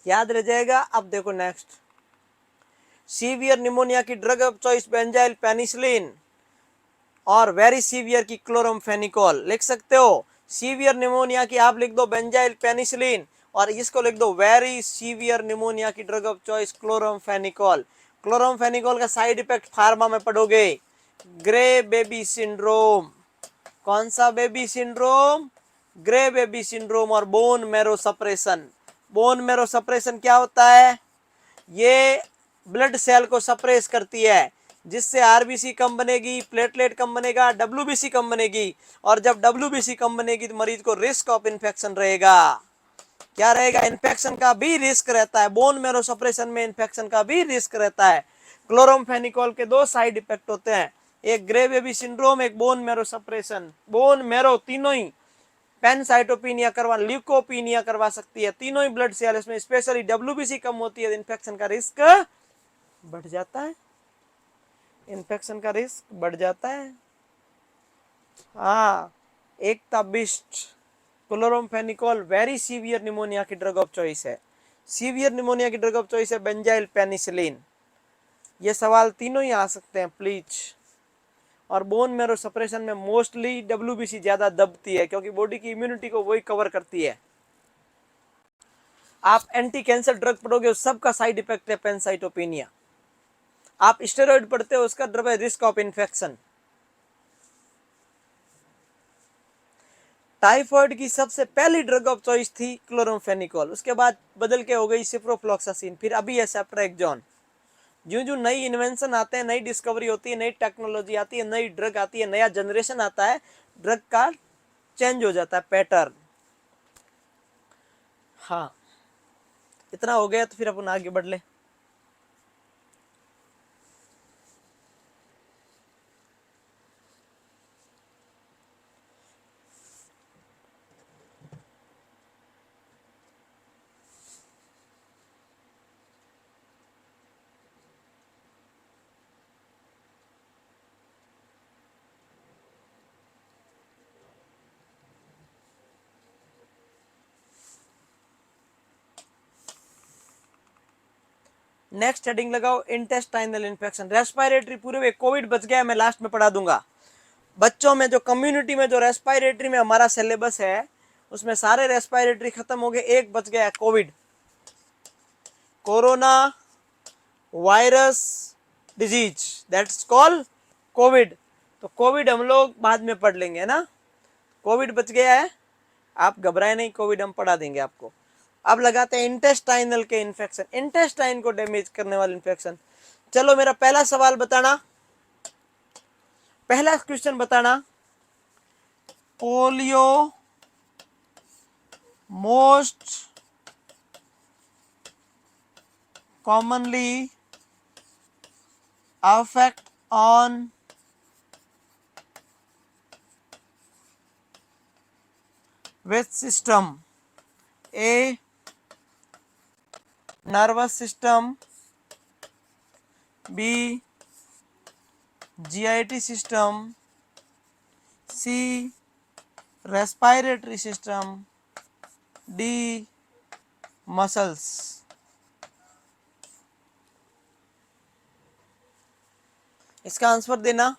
याद रह जाएगा। अब देखो नेक्स्ट, सीवियर निमोनिया की drug of choice benzyl penicillin और वेरी सीवियर की क्लोरमफेनिकोल। लिख सकते हो, सीवियर निमोनिया की आप लिख दो बेंजाइल पेनिसिलिन, और इसको लिख दो वेरी सीवियर निमोनिया की drug of choice chloramphenicol. Chloramphenicol का साइड इफेक्ट फार्मा में पढ़ोगे, ग्रे बेबी सिंड्रोम। कौन सा baby syndrome? Grey baby syndrome. और bone marrow suppression. Bone marrow suppression क्या होता है? ये ब्लड सेल को सप्रेस करती है, जिससे आरबीसी कम बनेगी, प्लेटलेट कम बनेगा, डब्ल्यूबीसी कम बनेगी, और जब डब्ल्यूबीसी कम बनेगी तो मरीज को रिस्क ऑफ इन्फेक्शन रहेगा। क्या रहेगा? इन्फेक्शन का भी रिस्क रहता है। बोन मैरो सप्रेशन में इन्फेक्शन का भी रिस्क रहता है। क्लोरमफेनिकोल के 2 साइड इफेक्ट होते हैं, एक ग्रे बेबी सिंड्रोम, एक bone marrow suppression. Bone marrow तीनों ही पैनसाइटोपिनिया करवा, ल्यूकोपिनिया करवा सकती है, तीनों ही ब्लड सेल में, स्पेशली डब्ल्यूबीसी कम होती है, इन्फेक्शन का रिस्क बढ़ जाता है, इन्फेक्शन का रिस्क बढ़ जाता है। हाँ, Ekta Bisht chloramphenicol very severe pneumonia की ड्रग ऑफ चॉइस है। सीवियर निमोनिया की ड्रग ऑफ चॉइस है बेंजाइल पेनिसिलिन। ये सवाल तीनों ही आ सकते हैं प्लीज। और बोन मैरो सप्रेशन में मोस्टली डब्ल्यूबीसी ज्यादा दबती है, क्योंकि बॉडी की इम्यूनिटी को वही कवर करती है। आप एंटी कैंसर ड्रग पढ़ोगे, उस सबका साइड इफेक्ट है पैनसाइटोपिनिया। आप स्टेरॉइड पढ़ते हो, उसका ड्रग है रिस्क ऑफ इन्फेक्शन। टाइफाइड की सबसे पहली ड्रग ऑफ चॉइस थी क्लोरमफेनिकोल, उसके बाद बदल के हो गई सिप्रोफ्लॉक्सासिन, फिर अभी है सेप्ट्रेक्सोन। जो जो नई इन्वेंशन आते हैं, नई डिस्कवरी होती है, नई टेक्नोलॉजी आती है, नई ड्रग आती है, नया जनरेशन आता है, ड्रग का चेंज हो जाता है पैटर्न। हाँ, इतना हो गया तो फिर अपन आगे बढ़ ले। नेक्स्ट हेडिंग लगाओ, इंटेस्टाइनल इन्फेक्शन। रेस्पिरेटरी पूरे कोविड बच गया, मैं लास्ट में पढ़ा दूंगा। बच्चों में जो कम्युनिटी में जो रेस्पिरेटरी में हमारा सिलेबस है, उसमें सारे रेस्पिरेटरी खत्म हो गए, एक बच गया Covid. Corona virus disease, that's called Covid. तो कोविड हम लोग बाद में पढ़ लेंगे ना, कोविड बच गया है, आप घबराए नहीं, कोविड हम पढ़ा देंगे आपको। अब लगाते हैं इंटेस्टाइनल के इन्फेक्शन, इंटेस्टाइन को डैमेज करने वाले इन्फेक्शन। चलो मेरा पहला सवाल बताना, पहला क्वेश्चन बताना, polio most commonly affect on which system? A, nervous system, B, GIT system, C, respiratory system, D, muscles। इसका आंसर देना।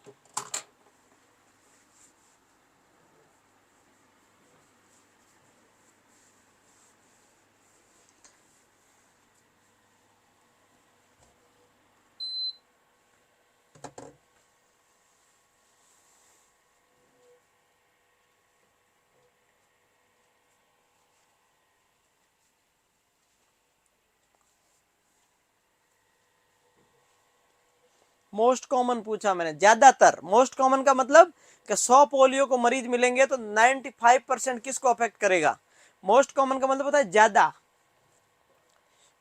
मोस्ट कॉमन पूछा मैंने, ज्यादातर। मोस्ट कॉमन का मतलब कि 100 पोलियो को मरीज मिलेंगे तो 95% किसको अफेक्ट करेगा। मोस्ट कॉमन का मतलब होता है ज्यादा,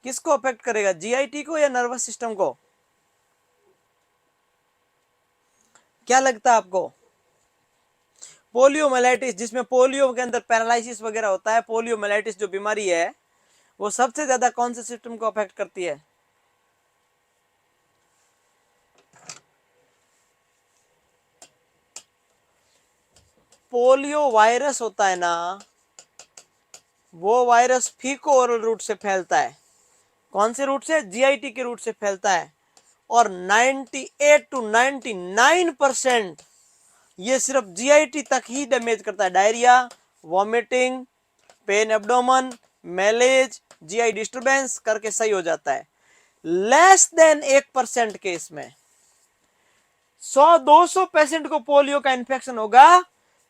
किसको अफेक्ट करेगा, जीआईटी को या नर्वस सिस्टम को? क्या लगता है आपको? पोलियोमाइलाइटिस, जिसमें पोलियो के अंदर पैरालिसिस वगैरह होता है, पोलियोमाइलाइटिस जो बीमारी है वो सबसे ज्यादा कौन से सिस्टम को अफेक्ट करती है? पोलियो वायरस होता है ना, वो वायरस फीको ओरल रूट से फैलता है। कौन से रूट से? जीआईटी के रूट से फैलता है। और 98 to 99% ये सिर्फ जीआईटी तक ही डैमेज करता है। Diarrhoea, vomiting, pain abdomen, malaise, GI disturbance करके सही हो जाता है। लेस देन 1% केस में 100-200 पेशेंट को पोलियो का इन्फेक्शन होगा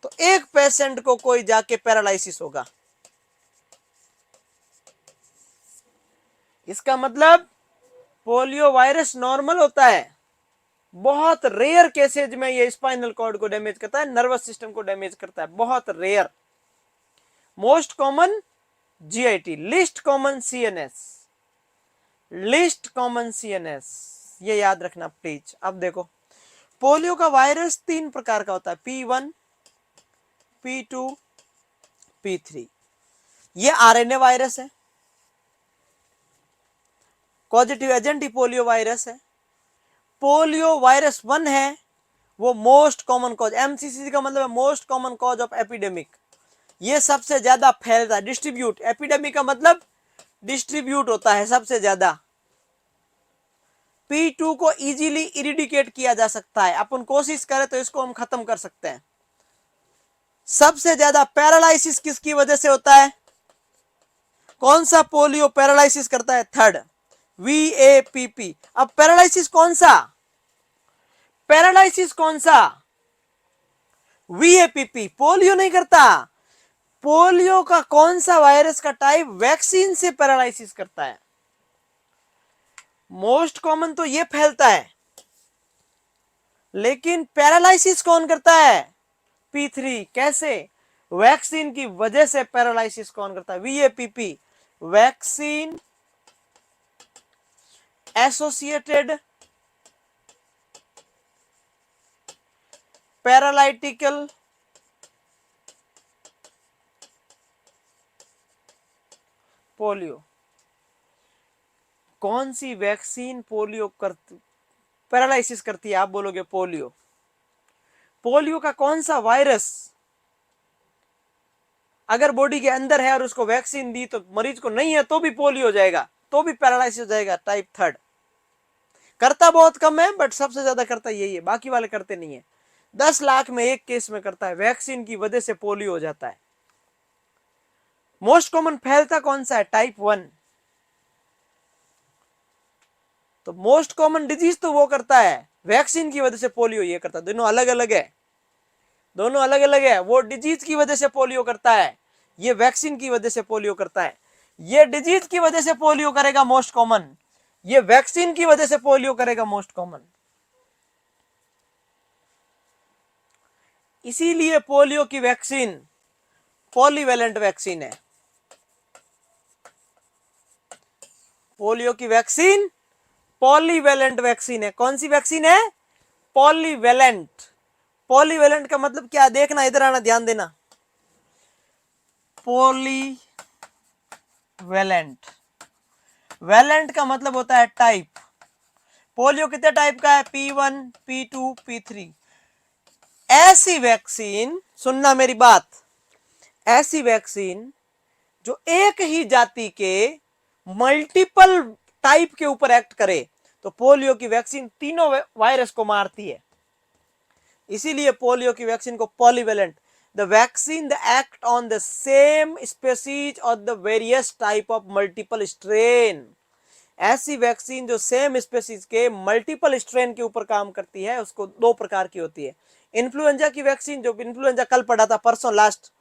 तो 1 पेशेंट को कोई जाके पैरालिसिस होगा। इसका मतलब पोलियो वायरस नॉर्मल होता है, बहुत रेयर केसेज में ये स्पाइनल कॉर्ड को डैमेज करता है, नर्वस सिस्टम को डैमेज करता है, बहुत rare. Most common GIT, least common CNS, least common CNS, ये याद रखना प्लीज। अब देखो, पोलियो का वायरस 3 प्रकार का होता है, P1, P2, P3। ये आरएनए वायरस है, पॉजिटिव एजेंट ही पोलियो वायरस है। पोलियो वायरस 1 है, वो मोस्ट कॉमन कॉज, एमसीसी का मतलब है most common cause of epidemic, ये सबसे ज्यादा फैलता है। डिस्ट्रीब्यूट, एपिडेमिक का मतलब डिस्ट्रीब्यूट होता है सबसे ज्यादा। P2 को इजीली इरिडिकेट किया जा सकता है, अपन कोशिश करें तो इसको हम खत्म कर सकते हैं। सबसे ज्यादा पैरालाइसिस किसकी वजह से होता है? कौन सा पोलियो पैरालाइसिस करता है? Third, VAPP। अब पैरालाइसिस कौन सा? पैरालाइसिस कौन सा? VAPP। पोलियो नहीं करता। पोलियो का कौन सा वायरस का टाइप वैक्सीन से पैरालाइसिस करता है? मोस्ट कॉमन तो ये फैलता है, लेकिन पैरालाइसिस कौन करता है? P3। कैसे? वैक्सीन की वजह से पैरालाइसिस कौन करता है? VAPP, vaccine associated paralytical polio. कौन सी वैक्सीन पोलियो पैरालाइसिस करती है? आप बोलोगे पोलियो। पोलियो का कौन सा वायरस अगर बॉडी के अंदर है और उसको वैक्सीन दी तो मरीज को नहीं है तो भी पोलियो हो जाएगा, तो भी पैरालाइसिस हो जाएगा, टाइप थर्ड। करता बहुत कम है, बट सबसे ज्यादा करता यही है, बाकी वाले करते नहीं है। 10 लाख में एक केस में करता है, वैक्सीन की वजह से पोलियो हो जाता है। मोस्ट कॉमन फैलता कौन सा है? टाइप 1। तो मोस्ट कॉमन डिजीज तो वो करता है, वैक्सीन की वजह से पोलियो ये करता है। दोनों अलग अलग है, दोनों अलग अलग है। वो डिजीज की वजह से पोलियो करता है, ये वैक्सीन की वजह से पोलियो करता है। ये डिजीज की वजह से पोलियो करेगा मोस्ट कॉमन, ये वैक्सीन की वजह से पोलियो करेगा मोस्ट कॉमन। इसीलिए पोलियो की वैक्सीन पॉलीवैलेंट वैक्सीन है। पोलियो की वैक्सीन पॉलीवैलेंट वैक्सीन है। कौन सी वैक्सीन है? पॉलीवैलेंट। पॉलीवैलेंट का मतलब क्या, देखना, इधर आना, ध्यान देना। पॉलीवैलेंट, वैलेंट का मतलब होता है टाइप। पोलियो कितने टाइप का है? P1, P2, P3। ऐसी वैक्सीन, सुनना मेरी बात, ऐसी वैक्सीन जो एक ही जाति के मल्टीपल टाइप के ऊपर एक्ट करे, तो पोलियो की वैक्सीन तीनों वायरस को मारती है। इसीलिए पोलियो की वैक्सीन को polyvalent, the vaccine the act on the same species और the various type of multiple strain. ऐसी वैक्सीन जो सेम स्पेसीज के मल्टीपल स्ट्रेन के ऊपर काम करती है, उसको दो प्रकार की होती है। इन्फ्लुएंजा की वैक्सीन, जो इन्फ्लुएंजा कल पढ़ा था, परसों लास्ट,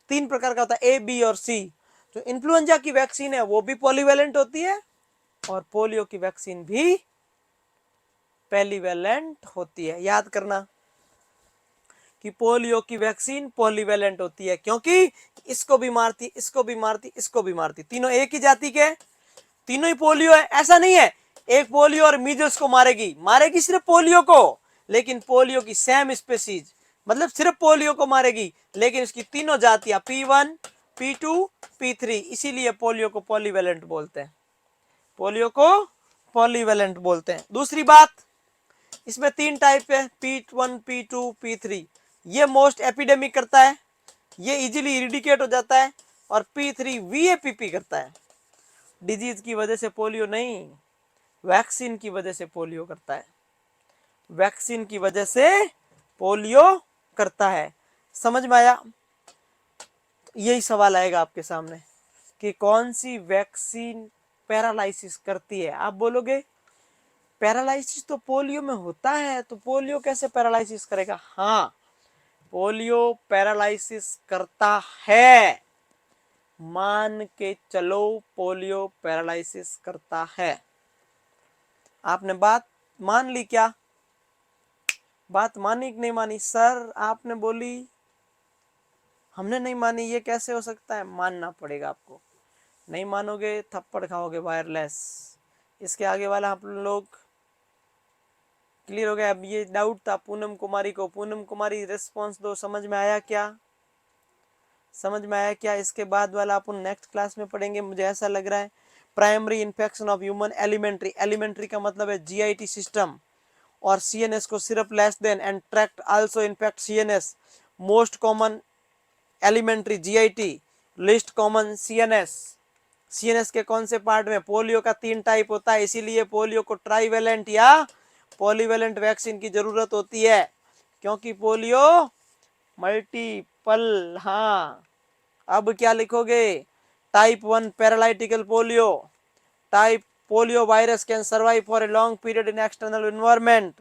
3 प्रकार का होता है, ए, बी और सी। जो इन्फ्लुएंजा की वैक्सीन है वो भी पॉलीवैलेंट होती है, और पोलियो की वैक्सीन भी पॉलीवैलेंट होती है। याद करना कि पोलियो की वैक्सीन पॉलीवैलेंट होती है, क्योंकि इसको भी मारती, इसको भी मारती, इसको भी मारती, तीनों एक ही जाति के, तीनों ही पोलियो है। ऐसा नहीं है एक पोलियो और मीजल्स को मारेगी, मारेगी सिर्फ पोलियो को, लेकिन पोलियो की सेम स्पेसीज, मतलब सिर्फ पोलियो को मारेगी, लेकिन इसकी तीनों जातियां P1, P2, P3। इसीलिए पोलियो को पॉलीवैलेंट बोलते हैं, पोलियो को पॉलीवैलेंट बोलते हैं। दूसरी बात, इसमें 3 टाइप है, P1, P2, P3। ये मोस्ट एपिडेमिक करता है, ये इजीली इरिडिकेट हो जाता है, और P3 VAPP करता है। डिजीज की वजह से पोलियो नहीं, वैक्सीन की वजह से पोलियो करता है, वैक्सीन की वजह से पोलियो करता है। समझ में आया? यही सवाल आएगा आपके सामने कि कौन सी वैक्सीन पैरालाइसिस करती है। आप बोलोगे पैरालाइसिस तो पोलियो में होता है, तो पोलियो कैसे पैरालाइसिस करेगा? हाँ, पोलियो पैरालाइसिस करता है, मान के चलो पोलियो पैरालाइसिस करता है। आपने बात मान ली क्या? बात मानी कि नहीं मानी? सर आपने बोली, हमने नहीं मानी, ये कैसे हो सकता है? मानना पड़ेगा आपको, नहीं मानोगे थप्पड़ खाओगे वायरलेस। इसके आगे वाला आप लोग क्लियर हो गया? अब ये डाउट था पूनम कुमारी को, पूनम कुमारी रिस्पॉन्स दो, समझ में आया क्या? समझ में आया क्या? इसके बाद वाला अपन नेक्स्ट क्लास में पढ़ेंगे, मुझे ऐसा लग रहा है। Primary infection of human alimentary, alimentary का मतलब है GIT सिस्टम, और CNS को सिर्फ less than and tract also infect CNS। Most common alimentary GIT, least common CNS। CNS के कौन से पार्ट में? पोलियो का 3 टाइप होता है, इसीलिए पोलियो को ट्राइवेलेंट या पॉलीवैलेंट वैक्सीन की जरूरत होती है, क्योंकि पोलियो मल्टीपल। हाँ, अब क्या लिखोगे? Type 1 paralytical polio, type polio virus can survive for a long period in external environment,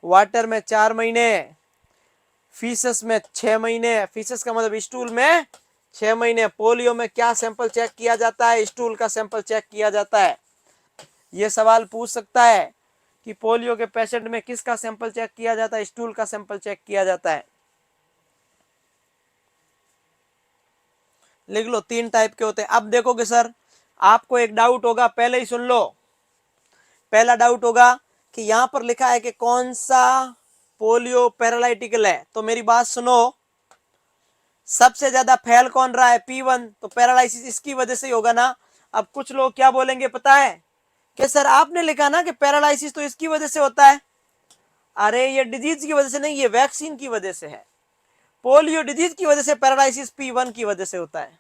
water में 4 महीने, फीसस में 6 महीने, फीसस का मतलब स्टूल में 6 महीने। पोलियो में क्या सैंपल चेक किया जाता है? स्टूल का सैंपल चेक किया जाता है। यह सवाल पूछ सकता है कि पोलियो के पेशेंट में किसका सैंपल चेक किया जाता है? स्टूल का सैंपल चेक किया जाता है। लिख लो, 3 टाइप के होते हैं। अब देखोगे सर, आपको एक डाउट होगा, पहले ही सुन लो। पहला डाउट होगा कि यहां पर लिखा है कि कौन सा पोलियो पैरालाइटिकल है, तो मेरी बात सुनो, सबसे ज्यादा फैल कौन रहा है? P1, तो पैरालाइसिस इसकी वजह से ही होगा ना। अब कुछ लोग क्या बोलेंगे पता है कि सर आपने लिखा ना कि पैरालाइसिस तो इसकी वजह से होता है। अरे ये डिजीज की वजह से नहीं, ये वैक्सीन की वजह से है। पोलियो डिजीज की वजह से, पैरालाइसिस P1 की वजह से होता है।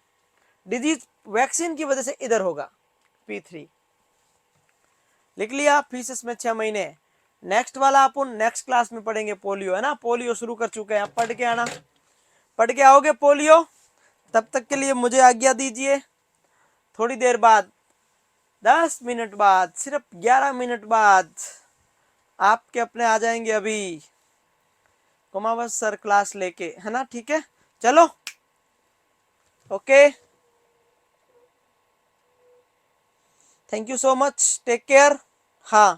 डिजीज वैक्सीन की वजह से इधर होगा P3। लिख लिया? फीसस में 6 महीने। नेक्स्ट वाला अपन नेक्स्ट क्लास में पढ़ेंगे, पोलियो है ना, पोलियो शुरू कर चुके हैं, आप पढ़ के आना, पढ़ के आओगे पोलियो। तब तक के लिए मुझे आज्ञा दीजिए, थोड़ी देर बाद 10 मिनट बाद, सिर्फ 11 मिनट बाद आपके अपने आ जाएंगे अभी कुमावत सर क्लास लेके, है ना? ठीक है, चलो okay, thank you so much, take care. हाँ